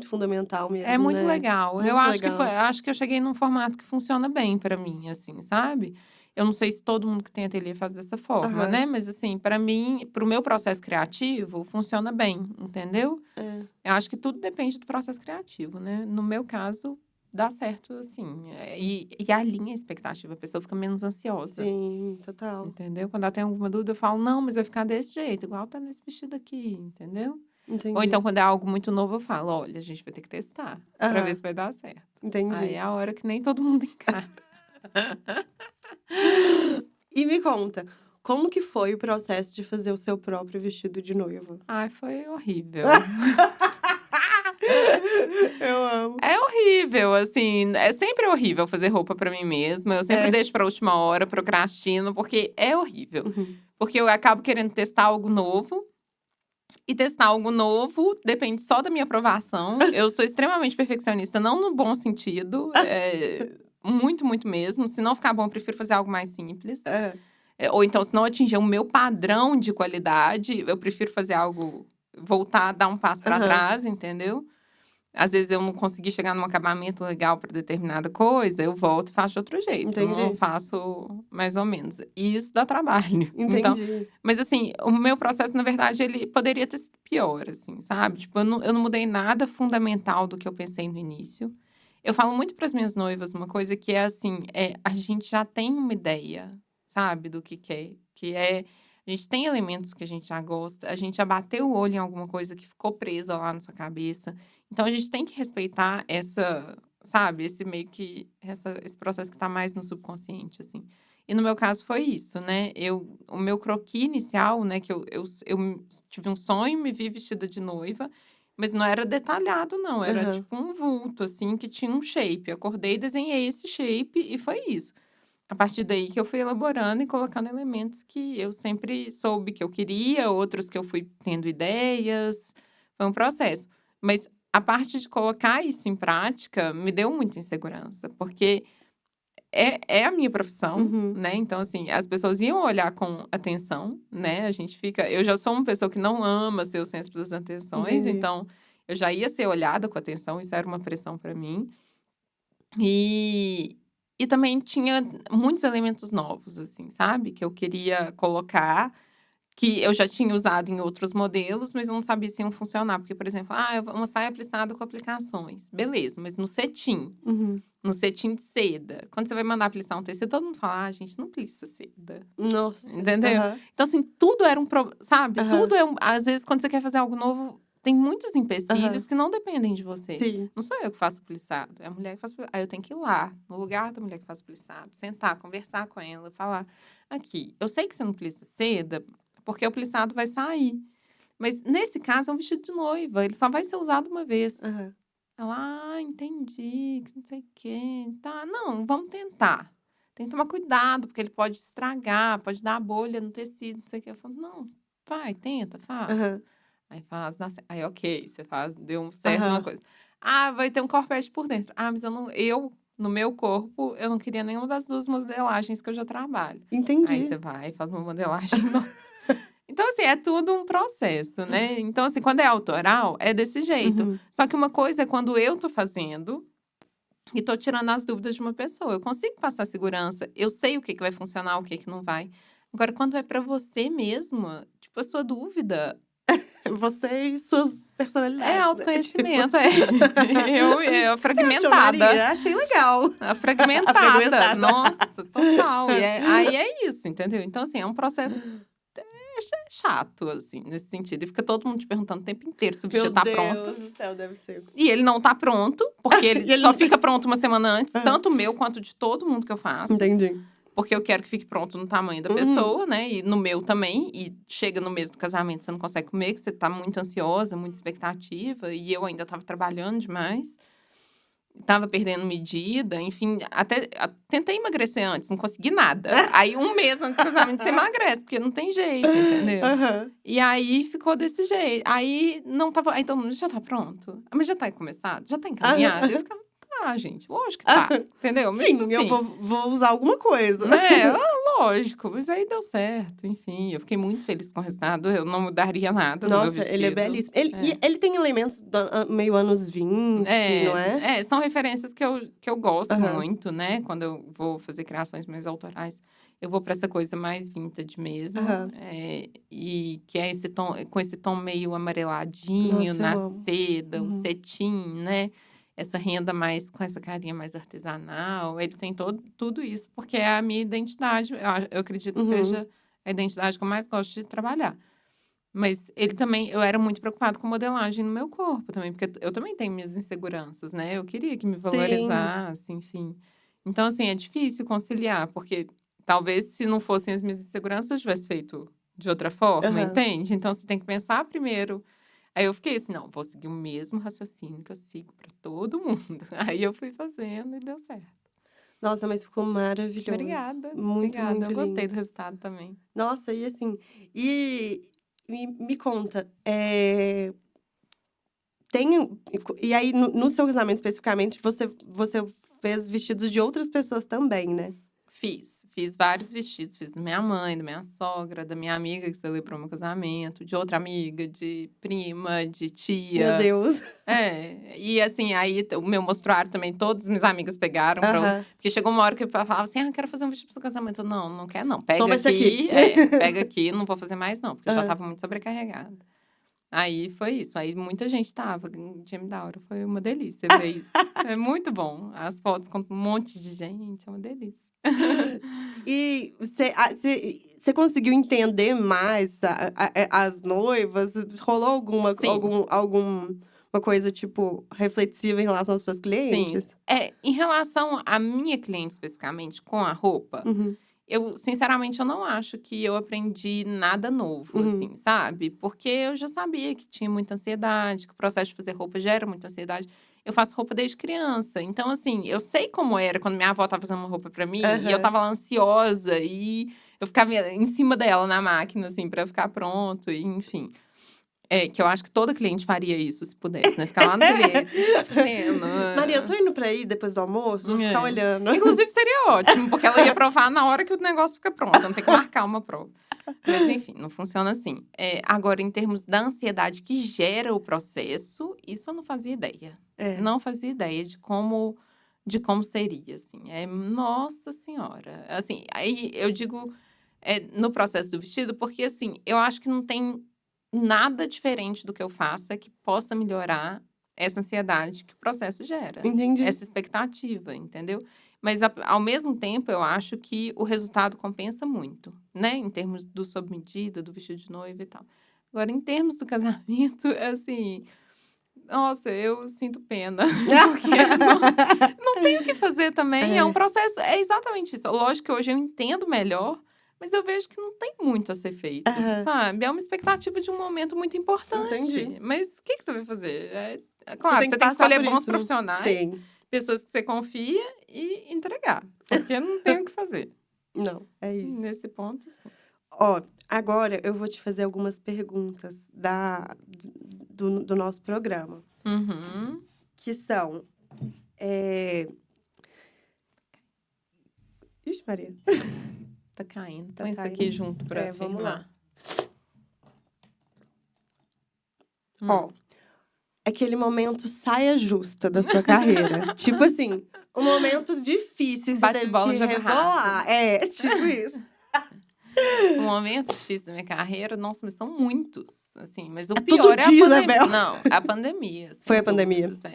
Speaker 1: fundamental
Speaker 2: É
Speaker 1: mesmo,
Speaker 2: muito
Speaker 1: né.
Speaker 2: legal. Eu
Speaker 1: Muito
Speaker 2: acho que
Speaker 1: legal.
Speaker 2: acho que eu cheguei num formato que funciona bem pra mim, assim, sabe? Eu não sei se todo mundo que tem ateliê faz dessa forma,
Speaker 1: Aham,
Speaker 2: né? Mas assim, pra mim, para o meu processo criativo, funciona bem, entendeu?
Speaker 1: é.
Speaker 2: Eu acho que tudo depende do processo criativo, né? No meu caso, dá certo, assim, e alinha a expectativa, a pessoa fica menos ansiosa,
Speaker 1: Sim, total.
Speaker 2: entendeu? Quando ela tem alguma dúvida, eu falo: "Não, mas vai ficar desse jeito, igual tá nesse vestido aqui", entendeu? Ou então,
Speaker 1: Entendi.
Speaker 2: quando é algo muito novo, eu falo: "Olha, a gente vai ter que testar, pra ver
Speaker 1: Aham,
Speaker 2: se vai dar certo". Aí
Speaker 1: entendi.
Speaker 2: é a hora que nem todo mundo encara.
Speaker 1: E me conta, como que foi o processo de fazer o seu próprio vestido de noiva?
Speaker 2: Ai, foi horrível.
Speaker 1: Eu amo.
Speaker 2: É horrível, assim, é sempre horrível fazer roupa pra mim mesma, eu sempre
Speaker 1: É.
Speaker 2: deixo pra última hora, procrastino, porque é horrível.
Speaker 1: Uhum.
Speaker 2: Porque eu acabo querendo testar algo novo, e testar algo novo depende só da minha aprovação. Eu sou extremamente perfeccionista, não no bom sentido, muito, muito mesmo. Se não ficar bom, eu prefiro fazer algo mais simples.
Speaker 1: É.
Speaker 2: Ou então, se não atingir o meu padrão de qualidade, eu prefiro fazer algo voltar, dar um passo pra
Speaker 1: Aham.
Speaker 2: trás, entendeu? Às vezes eu não consegui chegar num acabamento legal para determinada coisa, eu volto e faço de outro jeito, não
Speaker 1: Entendi,
Speaker 2: faço mais ou menos. E isso dá trabalho. Então,
Speaker 1: entendi.
Speaker 2: mas assim, o meu processo, na verdade, ele poderia ter sido pior, assim, sabe? Tipo, eu não mudei nada fundamental do que eu pensei no início. Eu falo muito para as minhas noivas uma coisa que é assim, a gente já tem uma ideia, sabe, do que quer, que é a gente tem elementos que a gente já gosta, a gente já bateu o olho em alguma coisa que ficou presa lá na sua cabeça. Então a gente tem que respeitar essa, sabe, esse meio que esse processo que está mais no subconsciente, assim. E no meu caso foi isso, né, o meu croquis inicial, né, que eu tive um sonho, me vi vestida de noiva, mas não era detalhado não, era
Speaker 1: Aham.
Speaker 2: tipo um vulto, assim, que tinha um shape. Eu acordei, desenhei esse shape e foi isso. A partir daí que eu fui elaborando e colocando elementos que eu sempre soube que eu queria, outros que eu fui tendo ideias, foi um processo. Mas a parte de colocar isso em prática me deu muita insegurança, porque é a minha profissão,
Speaker 1: Uhum.
Speaker 2: né, então, assim, as pessoas iam olhar com atenção, né, a gente fica eu já sou uma pessoa que não ama ser o centro das atenções,
Speaker 1: Entendi.
Speaker 2: então eu já ia ser olhada com atenção, isso era uma pressão para mim. E e também tinha muitos elementos novos, assim, sabe, que eu queria colocar, que eu já tinha usado em outros modelos, mas eu não sabia se iam funcionar, porque, por exemplo, uma saia plissada com aplicações, beleza, mas
Speaker 1: Uhum.
Speaker 2: no cetim de seda, quando você vai mandar plissar um tecido, todo mundo fala: "Ah, gente, não plissa seda",
Speaker 1: Nossa.
Speaker 2: entendeu?
Speaker 1: Aham,
Speaker 2: Então, assim, tudo era sabe,
Speaker 1: aham,
Speaker 2: tudo às vezes, quando você quer fazer algo novo, tem muitos empecilhos
Speaker 1: aham.
Speaker 2: que não dependem de você.
Speaker 1: Sim.
Speaker 2: Não sou eu que faço plissado, é a mulher que faz plissado. Aí eu tenho que ir lá, no lugar da mulher que faz plissado, sentar, conversar com ela, falar: "Aqui, eu sei que você não plissa seda, porque o plissado vai sair, mas nesse caso é um vestido de noiva, ele só vai ser usado uma vez".
Speaker 1: Aham.
Speaker 2: Ela: "Ah, entendi, que não sei o quê. Tá, não, vamos tentar. Tem que tomar cuidado, porque ele pode estragar, pode dar bolha no tecido, não sei o quê". Eu falo: "Não, vai, tenta, faz".
Speaker 1: Aham.
Speaker 2: Aí faz, dá cer aí ok, você faz, deu um certo uma
Speaker 1: Aham.
Speaker 2: coisa. "Ah, vai ter um corpete por dentro". "Ah, mas no meu corpo, eu não queria nenhuma das 2 modelagens que eu já trabalho". Aí você
Speaker 1: Entendi.
Speaker 2: vai e faz uma modelagem nova. Então, assim, é tudo um processo, né. Então, assim, quando é autoral, é desse jeito.
Speaker 1: Uhum.
Speaker 2: Só que uma coisa é quando eu tô fazendo e tô tirando as dúvidas de uma pessoa. Eu consigo passar segurança, eu sei o que que vai funcionar, o que que não vai. Agora, quando é pra você mesma, tipo, a sua dúvida
Speaker 1: Você e suas personalidades.
Speaker 2: É
Speaker 1: né?
Speaker 2: autoconhecimento,
Speaker 1: Tipo,
Speaker 2: fragmentada.
Speaker 1: Você achou, Maria? Achei legal.
Speaker 2: Fragmentada.
Speaker 1: Fragmentada.
Speaker 2: Nossa, total. Aí é isso, entendeu? Então, assim, é um processo chato, assim, nesse sentido. E fica todo mundo te perguntando o tempo inteiro se o
Speaker 1: Meu
Speaker 2: vestido tá
Speaker 1: Deus
Speaker 2: pronto.
Speaker 1: do céu, deve ser.
Speaker 2: E ele não tá pronto, porque ele
Speaker 1: E ele
Speaker 2: só
Speaker 1: não-
Speaker 2: fica pronto uma semana antes,
Speaker 1: Aham.
Speaker 2: tanto o meu quanto de todo mundo que eu faço.
Speaker 1: Entendi.
Speaker 2: Porque eu quero que fique pronto no tamanho da
Speaker 1: Uhum.
Speaker 2: pessoa, né? E no meu também. E chega no mês do casamento, você não consegue comer, que você tá muito ansiosa, muita expectativa. E eu ainda tava trabalhando demais. Tava perdendo medida, enfim. Tentei emagrecer antes, não consegui nada. Aí, um mês antes do casamento, você emagrece, porque não tem jeito, entendeu?
Speaker 1: Aham.
Speaker 2: E aí, ficou desse jeito. Aí, não tava... Aí, todo mundo, já tá pronto? Mas já tá começado? Já tá encaminhado? Eu ficava, tá, gente, lógico que tá. Entendeu? Mas,
Speaker 1: Sim,
Speaker 2: tipo
Speaker 1: eu
Speaker 2: assim,
Speaker 1: vou usar alguma coisa.
Speaker 2: lógico. Mas aí, deu certo. Enfim, eu fiquei muito feliz com o resultado. Eu não mudaria nada no meu
Speaker 1: Nossa,
Speaker 2: vestido.
Speaker 1: ele é belíssimo. Ele tem elementos meio anos 20, não é?
Speaker 2: São referências que eu gosto
Speaker 1: Aham.
Speaker 2: muito, né? Quando eu vou fazer criações mais autorais, eu vou pra essa coisa mais vintage mesmo.
Speaker 1: Aham.
Speaker 2: E que é com esse tom meio amareladinho,
Speaker 1: Nossa,
Speaker 2: na
Speaker 1: eu amo.
Speaker 2: seda, o
Speaker 1: Uhum.
Speaker 2: cetim, né? Essa renda mais com essa carinha mais artesanal. Ele tem tudo isso, porque é a minha identidade. Eu acredito que
Speaker 1: Uhum.
Speaker 2: seja a identidade que eu mais gosto de trabalhar. Mas ele também, eu era muito preocupado com modelagem no meu corpo também, porque eu também tenho minhas inseguranças, né? Eu queria que me
Speaker 1: Sim.
Speaker 2: valorizasse, enfim. Então, assim, é difícil conciliar, porque talvez se não fossem as minhas inseguranças, eu tivesse feito de outra forma,
Speaker 1: Aham.
Speaker 2: entende? Então, você tem que pensar primeiro. Aí eu fiquei assim, não, vou seguir o mesmo raciocínio que eu sigo pra todo mundo. Aí eu fui fazendo e deu certo.
Speaker 1: Nossa, mas ficou maravilhoso.
Speaker 2: Obrigada.
Speaker 1: Muito,
Speaker 2: Obrigada.
Speaker 1: muito
Speaker 2: Eu gostei
Speaker 1: lindo.
Speaker 2: do resultado também.
Speaker 1: Nossa, e assim... E me conta, E aí, no seu casamento especificamente, você fez vestidos de outras pessoas também, né?
Speaker 2: Fiz vários vestidos. Fiz da minha mãe, da minha sogra, da minha amiga que celebrou meu casamento, de outra amiga, de prima, de
Speaker 1: Meu
Speaker 2: tia.
Speaker 1: Deus.
Speaker 2: E assim, aí o meu mostruário também, todas as minhas amigas pegaram pra usar.
Speaker 1: Aham.
Speaker 2: Porque chegou uma hora que eu falava assim, quero fazer um vestido pro seu casamento. Eu, não quer não. Pega
Speaker 1: Toma esse aqui.
Speaker 2: pega aqui, não vou fazer mais não, porque eu já
Speaker 1: Aham.
Speaker 2: tava muito sobrecarregada. Aí foi isso. Aí muita gente tava. Jimmy Daura foi uma delícia ver isso. É muito bom. As fotos com um monte de gente, é uma delícia.
Speaker 1: E você conseguiu entender mais as noivas? Rolou alguma
Speaker 2: Sim.
Speaker 1: uma coisa, tipo, reflexiva em relação às suas
Speaker 2: Sim.
Speaker 1: clientes?
Speaker 2: Em relação à minha cliente especificamente, com a roupa,
Speaker 1: Uhum.
Speaker 2: eu, sinceramente, eu não acho que eu aprendi nada novo,
Speaker 1: Uhum.
Speaker 2: assim, sabe? Porque eu já sabia que tinha muita ansiedade, que o processo de fazer roupa gera muita ansiedade. Eu faço roupa desde criança. Então, assim, eu sei como era quando minha avó tava fazendo uma roupa pra mim. E eu
Speaker 1: Aham.
Speaker 2: tava lá ansiosa. E eu ficava em cima dela na máquina, assim, pra ficar pronto. E, enfim. Que eu acho que toda cliente faria isso, se pudesse, né? Ficar lá no ateliê, fazendo.
Speaker 1: Maria, eu tô indo pra aí depois do almoço, vou ficar olhando.
Speaker 2: Inclusive, seria ótimo, porque ela ia provar na hora que o negócio fica pronto. Eu não tenho que marcar uma prova. Mas, enfim, não funciona assim. Agora, em termos da ansiedade que gera o processo, isso eu não fazia ideia. Não fazia ideia de como seria, assim. Nossa Senhora. Assim, aí eu digo no processo do vestido, porque, assim, eu acho que não tem nada diferente do que eu faça que possa melhorar essa ansiedade que o processo gera.
Speaker 1: Entendi.
Speaker 2: Essa expectativa, entendeu? Mas, ao mesmo tempo, eu acho que o resultado compensa muito, né? Em termos do sob medida, do vestido de noiva e tal. Agora, em termos do casamento, assim... Nossa, eu sinto pena. Porque não tem o que fazer também. É um processo... É exatamente isso. Lógico que hoje eu entendo melhor, mas eu vejo que não tem muito a ser feito, sabe? É uma expectativa de um momento muito importante.
Speaker 1: Entendi.
Speaker 2: Mas o que você vai fazer? Claro, você tem que
Speaker 1: passar
Speaker 2: escolher
Speaker 1: por
Speaker 2: bons
Speaker 1: isso.
Speaker 2: profissionais,
Speaker 1: Sim.
Speaker 2: pessoas que você confia e entregar. Porque não tem o que fazer.
Speaker 1: Não, é isso.
Speaker 2: Nesse ponto, sim.
Speaker 1: Ó, agora eu vou te fazer algumas perguntas do nosso programa.
Speaker 2: Uhum.
Speaker 1: Que são... Ixi, Maria.
Speaker 2: Tá caindo.
Speaker 1: Tá
Speaker 2: Põe isso
Speaker 1: caindo.
Speaker 2: aqui junto pra
Speaker 1: Vamos
Speaker 2: firmar.
Speaker 1: Ó, aquele momento saia justa da sua carreira. Tipo assim, um momento difícil que você teve
Speaker 2: Bate-bola,
Speaker 1: que
Speaker 2: jogo
Speaker 1: rebolar.
Speaker 2: rápido.
Speaker 1: Tipo isso.
Speaker 2: Um momento difícil da minha carreira, nossa, mas são muitos, assim. Mas o
Speaker 1: É
Speaker 2: pior
Speaker 1: todo
Speaker 2: é a
Speaker 1: dia, né,
Speaker 2: pandemia.
Speaker 1: Bel?
Speaker 2: Não, é a pandemia,
Speaker 1: Foi
Speaker 2: sem
Speaker 1: a pandemia.
Speaker 2: dúvidas,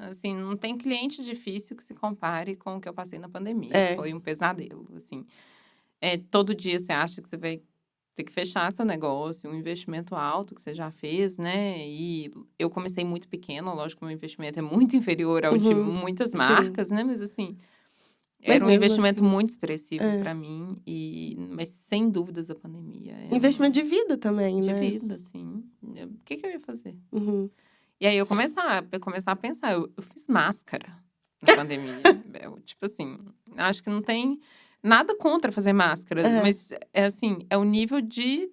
Speaker 2: assim, não tem cliente difícil que se compare com o que eu passei na pandemia.
Speaker 1: É.
Speaker 2: Foi um pesadelo, assim. Todo dia você acha que você vai ter que fechar seu negócio, um investimento alto que você já fez, né? E eu comecei muito pequena, lógico que o meu investimento é muito inferior ao de
Speaker 1: Uhum.
Speaker 2: muitas
Speaker 1: Sim.
Speaker 2: marcas, né? Mas assim,
Speaker 1: Mas
Speaker 2: era um
Speaker 1: mesmo
Speaker 2: investimento
Speaker 1: assim.
Speaker 2: muito expressivo
Speaker 1: É.
Speaker 2: para mim, mas sem dúvidas a pandemia é
Speaker 1: Investimento de vida também,
Speaker 2: de
Speaker 1: né?
Speaker 2: vida, assim. O que eu ia fazer?
Speaker 1: Uhum.
Speaker 2: E aí eu começar a pensar, eu fiz máscara na pandemia, Bel. Tipo assim, acho que não tem nada contra fazer máscara,
Speaker 1: É.
Speaker 2: mas é assim, é o nível de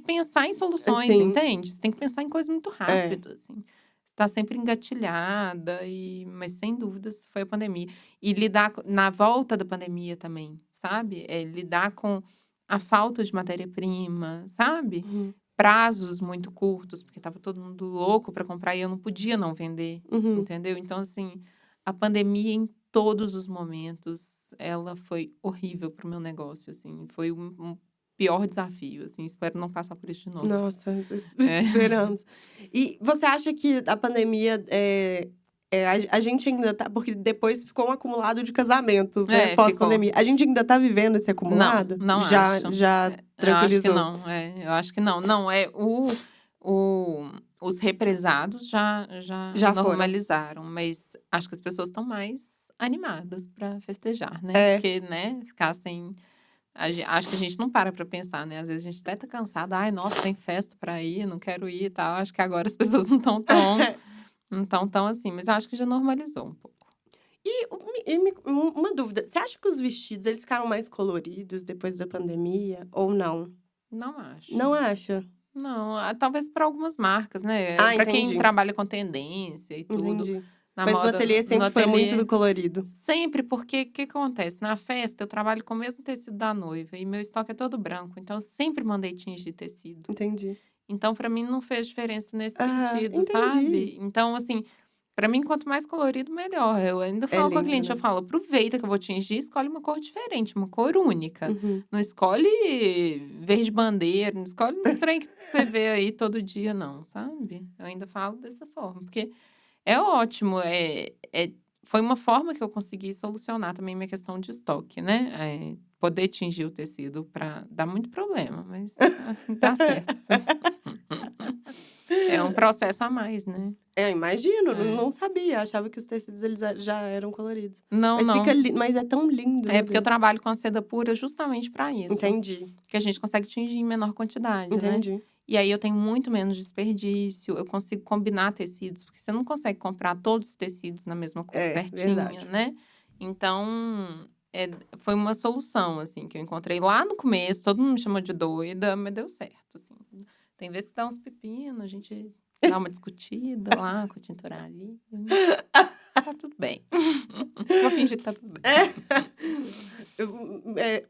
Speaker 2: pensar em soluções,
Speaker 1: Sim.
Speaker 2: entende? Você tem que pensar em coisas muito
Speaker 1: É.
Speaker 2: rápido, assim. Você tá sempre engatilhada, mas sem dúvidas foi a pandemia. E lidar na volta da pandemia também, sabe? Lidar com a falta de matéria-prima, sabe?
Speaker 1: Uhum.
Speaker 2: Prazos muito curtos, porque estava todo mundo louco para comprar e eu não podia não vender,
Speaker 1: Uhum.
Speaker 2: entendeu? Então, assim, a pandemia em todos os momentos, ela foi horrível para o meu negócio, assim. Foi um pior desafio, assim. Espero não passar por isso de novo.
Speaker 1: Nossa,
Speaker 2: É.
Speaker 1: esperamos. E você acha que a pandemia, a gente ainda tá… Porque depois ficou um acumulado de casamentos, né?
Speaker 2: Ficou.
Speaker 1: Pós-pandemia. A gente ainda tá vivendo esse
Speaker 2: Não,
Speaker 1: acumulado?
Speaker 2: não
Speaker 1: Já,
Speaker 2: acho.
Speaker 1: já
Speaker 2: Eu acho que
Speaker 1: tranquilizou?
Speaker 2: não, eu acho que não. Não, os represados já
Speaker 1: Já foram.
Speaker 2: normalizaram, mas acho que as pessoas estão mais animadas para festejar, né?
Speaker 1: É.
Speaker 2: Porque, né, ficar sem… Acho que a gente não para pensar, né? Às vezes a gente até tá cansada. Ai, nossa, tem festa para ir, não quero ir e tal. Acho que agora as pessoas não estão tão assim, mas acho que já normalizou um pouco.
Speaker 1: Uma dúvida, você acha que os vestidos, eles ficaram mais coloridos depois da pandemia ou não?
Speaker 2: Não acho.
Speaker 1: Não acha?
Speaker 2: Não, talvez para algumas marcas, né?
Speaker 1: Ah,
Speaker 2: Para quem
Speaker 1: entendi.
Speaker 2: trabalha com tendência e tudo,
Speaker 1: Entendi.
Speaker 2: na
Speaker 1: Mas no
Speaker 2: moda,
Speaker 1: ateliê
Speaker 2: no
Speaker 1: sempre foi muito
Speaker 2: ateliê.
Speaker 1: do colorido.
Speaker 2: Sempre, porque o que acontece? Na festa, eu trabalho com o mesmo tecido da noiva e meu estoque é todo branco, então eu sempre mandei tingir tecido.
Speaker 1: Entendi.
Speaker 2: Então, para mim, não fez diferença nesse
Speaker 1: Ah,
Speaker 2: sentido,
Speaker 1: entendi.
Speaker 2: sabe? Então, assim, para mim, quanto mais colorido, melhor. Eu ainda falo com a
Speaker 1: lindo,
Speaker 2: cliente,
Speaker 1: né?
Speaker 2: eu falo, aproveita que eu vou tingir, escolhe uma cor diferente, uma cor única.
Speaker 1: Uhum.
Speaker 2: Não escolhe verde bandeira, não escolhe uns trem que você vê aí todo dia, não, sabe? Eu ainda falo dessa forma, porque é ótimo, foi uma forma que eu consegui solucionar também minha questão de estoque, né? Poder tingir o tecido para dar muito problema, mas dá certo. É um processo a mais, né?
Speaker 1: Imagino,
Speaker 2: É.
Speaker 1: não sabia. Achava que os tecidos eles já eram coloridos.
Speaker 2: Não,
Speaker 1: Mas
Speaker 2: não.
Speaker 1: mas é tão lindo,
Speaker 2: É
Speaker 1: meu
Speaker 2: porque eu
Speaker 1: Deus.
Speaker 2: trabalho com a seda pura justamente para isso.
Speaker 1: Entendi,
Speaker 2: Que a gente consegue tingir em menor quantidade, né?
Speaker 1: entendi.
Speaker 2: E aí eu tenho muito menos desperdício, eu consigo combinar tecidos, porque você não consegue comprar todos os tecidos na mesma cor certinha,
Speaker 1: Verdade.
Speaker 2: né? Então, foi uma solução, assim, que eu encontrei lá no começo, todo mundo me chamou de doida, mas deu certo, assim. Tem vezes que dá uns pepinos, a gente dá uma discutida lá com a tinturaria. Tá tudo bem. Vou fingir que tá tudo bem.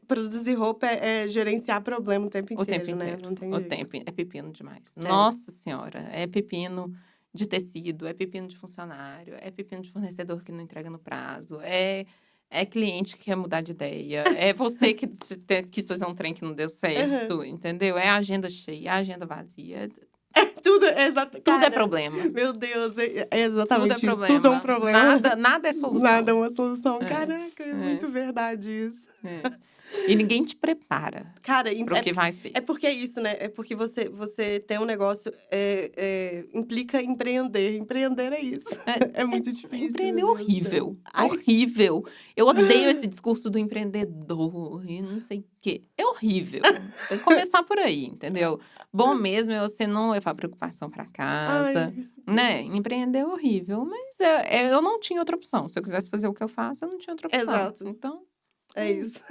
Speaker 1: Produzir roupa é gerenciar problema o tempo
Speaker 2: O tempo
Speaker 1: inteiro, né?
Speaker 2: inteiro.
Speaker 1: Não tem
Speaker 2: O
Speaker 1: jeito.
Speaker 2: tempo é pepino demais. Nossa Senhora, é pepino de tecido, é pepino de funcionário, é pepino de fornecedor que não entrega no prazo, é cliente que quer mudar de ideia, é você que quis fazer um trem que não deu certo, entendeu? É a agenda cheia, é a agenda vazia.
Speaker 1: Tudo é exato.
Speaker 2: Tudo é
Speaker 1: Cara,
Speaker 2: problema.
Speaker 1: meu Deus, é
Speaker 2: Tudo é
Speaker 1: exatamente isso.
Speaker 2: problema.
Speaker 1: Tudo é um problema.
Speaker 2: Nada é solução.
Speaker 1: Nada é uma solução.
Speaker 2: É,
Speaker 1: Caraca, é muito verdade isso.
Speaker 2: E ninguém te prepara
Speaker 1: Cara,
Speaker 2: para o que vai ser.
Speaker 1: é porque é isso, né? É porque você tem um negócio, implica empreender. Empreender é isso. É muito difícil.
Speaker 2: Empreender é
Speaker 1: meu Deus do céu.
Speaker 2: horrível.
Speaker 1: Ai.
Speaker 2: Horrível. Eu odeio esse discurso do empreendedor e não sei o quê. É horrível. Tem que começar por aí, entendeu? Bom mesmo é você não levar preocupação para casa,
Speaker 1: Ai,
Speaker 2: né? Empreender é horrível, mas eu não tinha outra opção. Se eu quisesse fazer o que eu faço, eu não tinha outra opção.
Speaker 1: Exato.
Speaker 2: Então,
Speaker 1: é isso.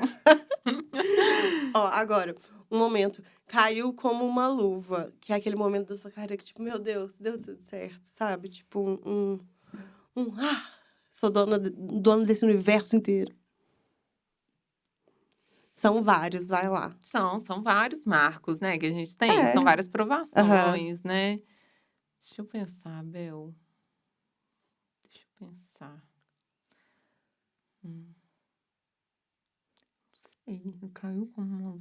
Speaker 1: Ó, agora, um momento. Caiu como uma luva. Que é aquele momento da sua carreira que, tipo, meu Deus, deu tudo certo, sabe? Tipo, sou dona desse universo inteiro. São vários, vai lá.
Speaker 2: são vários marcos, né, que a gente tem. São várias provações, né? Deixa eu pensar, Bel. Deixa eu pensar. Não sei, caiu como...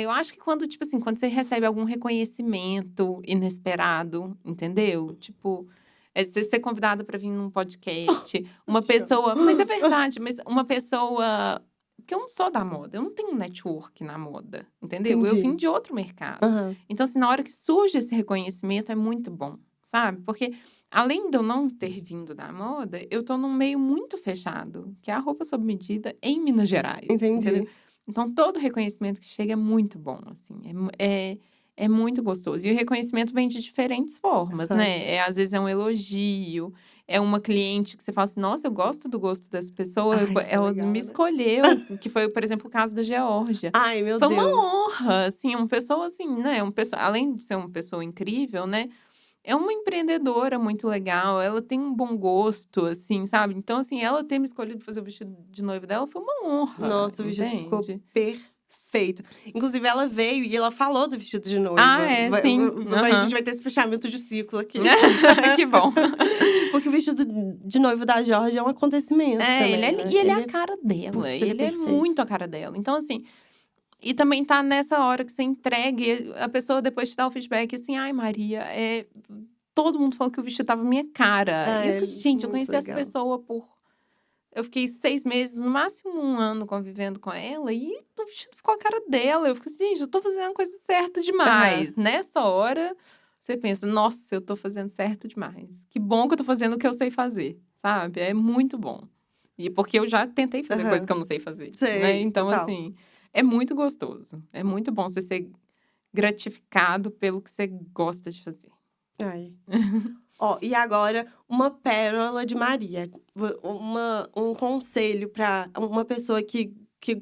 Speaker 2: eu acho que quando, tipo assim, quando você recebe algum reconhecimento inesperado, entendeu? Tipo, você ser convidada para vir num podcast, uma pessoa... Mas é verdade, mas uma pessoa... Porque eu não sou da moda, eu não tenho um network na moda, entendeu? Eu vim
Speaker 1: Entendi.
Speaker 2: de outro mercado.
Speaker 1: Aham.
Speaker 2: Então, assim, na hora que surge esse reconhecimento, é muito bom, sabe? Porque, além de eu não ter vindo da moda, eu tô num meio muito fechado, que é a roupa sob medida em Minas Gerais, entendeu?
Speaker 1: Entendi.
Speaker 2: Então, todo reconhecimento que chega é muito bom, assim, é muito gostoso. E o reconhecimento vem de diferentes formas,
Speaker 1: Aham.
Speaker 2: né? Às vezes é um elogio, é uma cliente que você fala assim, nossa, eu gosto do gosto dessa pessoa,
Speaker 1: Ai, isso é
Speaker 2: ela
Speaker 1: legal,
Speaker 2: me
Speaker 1: né?
Speaker 2: escolheu, que foi, por exemplo, o caso da Geórgia.
Speaker 1: Ai, meu
Speaker 2: Foi uma
Speaker 1: Deus.
Speaker 2: honra, assim, uma pessoa assim, né? Uma pessoa, além de ser uma pessoa incrível, né? É uma empreendedora muito legal, ela tem um bom gosto, assim, sabe? Então, assim, ela ter me escolhido fazer o vestido de noiva dela foi uma honra,
Speaker 1: Nossa, o vestido ficou
Speaker 2: entende?
Speaker 1: perfeito. Inclusive, ela veio e ela falou do vestido de noiva.
Speaker 2: É, sim.
Speaker 1: A gente
Speaker 2: Aham.
Speaker 1: vai ter esse fechamento de ciclo aqui.
Speaker 2: Que bom.
Speaker 1: Porque o vestido de noiva da Georgia é um acontecimento também, né?
Speaker 2: E ele é a cara dela,
Speaker 1: Putz, ele é
Speaker 2: ele é
Speaker 1: perfeito.
Speaker 2: muito a cara dela. Então, assim, e também tá nessa hora que você entrega e a pessoa depois te dá o feedback assim: "Ai, Maria, todo mundo falou que o vestido estava minha cara".
Speaker 1: Ah,
Speaker 2: E eu
Speaker 1: é
Speaker 2: fiquei assim: "Gente, eu
Speaker 1: muito
Speaker 2: conheci essa
Speaker 1: legal.
Speaker 2: pessoa por..." Eu fiquei 6 meses, no máximo 1 ano convivendo com ela e o vestido ficou a cara dela. Eu fiquei assim: "Gente, eu tô fazendo a coisa certa
Speaker 1: Aham.
Speaker 2: demais". Nessa hora, você pensa: "Nossa, eu tô fazendo certo demais. Que bom que eu tô fazendo o que eu sei fazer", sabe. É muito bom. E porque eu já tentei fazer coisas
Speaker 1: Aham.
Speaker 2: que eu não sei fazer, né.
Speaker 1: Sei,
Speaker 2: Então,
Speaker 1: total.
Speaker 2: assim, é muito gostoso. É muito bom você ser gratificado pelo que você gosta de fazer.
Speaker 1: Ai. Ó, e agora uma pérola de Maria. Um conselho para uma pessoa que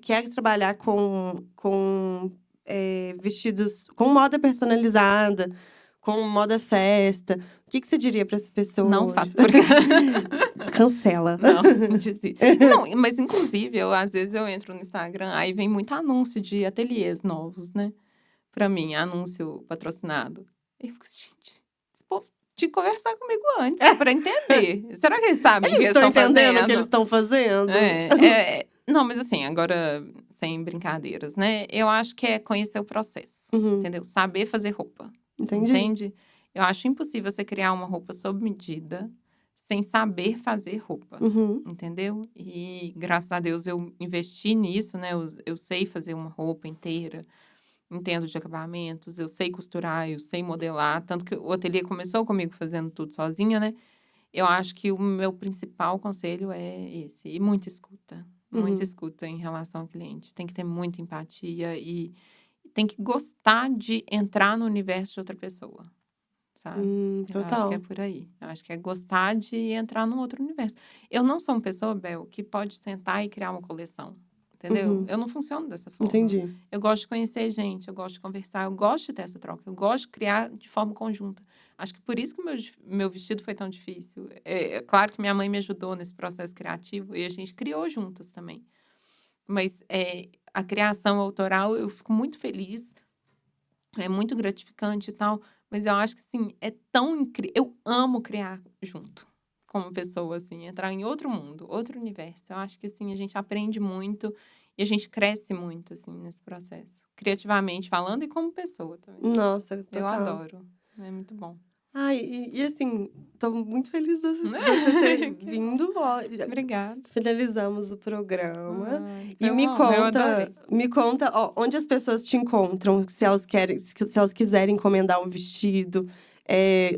Speaker 1: quer trabalhar com vestidos com moda personalizada, com moda festa. O que você diria para essa pessoa
Speaker 2: Não
Speaker 1: hoje?
Speaker 2: faço, tô brincando.
Speaker 1: Cancela.
Speaker 2: Não, desisto. Não, mas inclusive às vezes eu entro no Instagram, aí vem muito anúncio de ateliês novos, né, pra mim, anúncio patrocinado. Aí eu fico assim: "Gente, esse povo tinha que conversar comigo antes pra entender. Será que eles sabem o que
Speaker 1: Eles
Speaker 2: eles
Speaker 1: estão
Speaker 2: estão
Speaker 1: entendendo o que eles
Speaker 2: fazendo?"
Speaker 1: estão fazendo?
Speaker 2: Não, mas assim, agora sem brincadeiras, né, eu acho que é conhecer o processo,
Speaker 1: Uhum,
Speaker 2: entendeu? Saber fazer roupa,
Speaker 1: entendi.
Speaker 2: entende? Eu acho impossível você criar uma roupa sob medida sem saber fazer roupa,
Speaker 1: Uhum,
Speaker 2: entendeu? E graças a Deus eu investi nisso, né, eu sei fazer uma roupa inteira, entendo de acabamentos, eu sei costurar, eu sei modelar, tanto que o ateliê começou comigo fazendo tudo sozinha, né. Eu acho que o meu principal conselho é esse, e muita
Speaker 1: uhum.
Speaker 2: escuta em relação ao cliente. Tem que ter muita empatia e tem que gostar de entrar no universo de outra pessoa, sabe. Eu acho que é
Speaker 1: Total.
Speaker 2: por aí. Eu acho que é gostar de entrar num outro universo. Eu não sou uma pessoa, Bel, que pode sentar e criar uma coleção, entendeu.
Speaker 1: Uhum,
Speaker 2: Eu não funciono dessa forma.
Speaker 1: entendi.
Speaker 2: Eu gosto de conhecer gente, eu gosto de conversar, eu gosto de ter essa troca, eu gosto de criar de forma conjunta. Acho que por isso que o meu vestido foi tão difícil. É claro que minha mãe me ajudou nesse processo criativo e a gente criou juntas também. Mas, a criação autoral eu fico muito feliz, é muito gratificante e tal, mas eu acho que, assim, é tão incrível. Eu amo criar junto, como pessoa, assim, entrar em outro mundo, outro universo. Eu acho que, assim, a gente aprende muito e a gente cresce muito, assim, nesse processo, criativamente falando e como pessoa também.
Speaker 1: Nossa,
Speaker 2: Eu
Speaker 1: total.
Speaker 2: adoro, é muito bom.
Speaker 1: Ai, assim, tô muito feliz de você ter
Speaker 2: Que bom.
Speaker 1: vindo. Ó, já
Speaker 2: Obrigada.
Speaker 1: finalizamos o programa. E
Speaker 2: Foi uma honra, eu adorei.
Speaker 1: me conta, ó, onde as pessoas te encontram, se elas querem, se elas quiserem encomendar um vestido,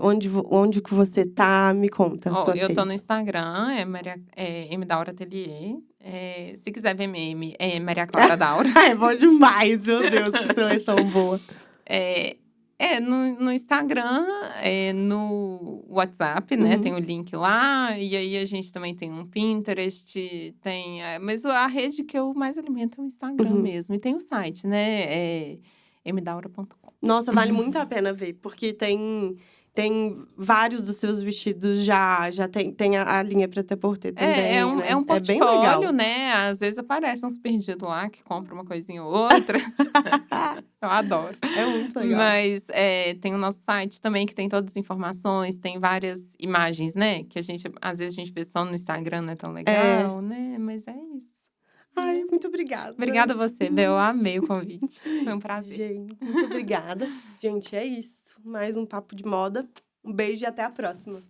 Speaker 1: onde que você tá, me conta
Speaker 2: Ó,
Speaker 1: suas
Speaker 2: eu tô no
Speaker 1: redes.
Speaker 2: Instagram, M Daura Atelier. Se quiser ver meme, é Maria Clara Daura.
Speaker 1: É bom demais, meu Deus, que seleção boa.
Speaker 2: É, no Instagram, no WhatsApp, né, tem
Speaker 1: Uhum,
Speaker 2: o link lá, e aí a gente também tem um Pinterest, tem, mas a rede que eu mais alimento é o Instagram
Speaker 1: uhum.
Speaker 2: mesmo. E tem o site, né, mdaura.com.
Speaker 1: Nossa, vale muito a pena ver, porque tem vários dos seus vestidos já tem a linha Prêt-à-Porter
Speaker 2: É
Speaker 1: também,
Speaker 2: um
Speaker 1: né. É bem
Speaker 2: portfólio,
Speaker 1: legal.
Speaker 2: né, às vezes aparecem uns perdidos lá que compra uma coisinha ou outra. Eu adoro.
Speaker 1: É muito legal.
Speaker 2: Mas, tem o nosso site também que tem todas as informações, tem várias imagens, né, que às vezes a gente vê só no Instagram, não é tão
Speaker 1: É.
Speaker 2: legal, né, mas é isso.
Speaker 1: Ai, muito obrigada.
Speaker 2: Obrigada a você, Bel. Eu amei o convite. Foi um prazer.
Speaker 1: Gente, muito obrigada. Gente, é isso. Mais um Papo de Moda. Um beijo e até a próxima.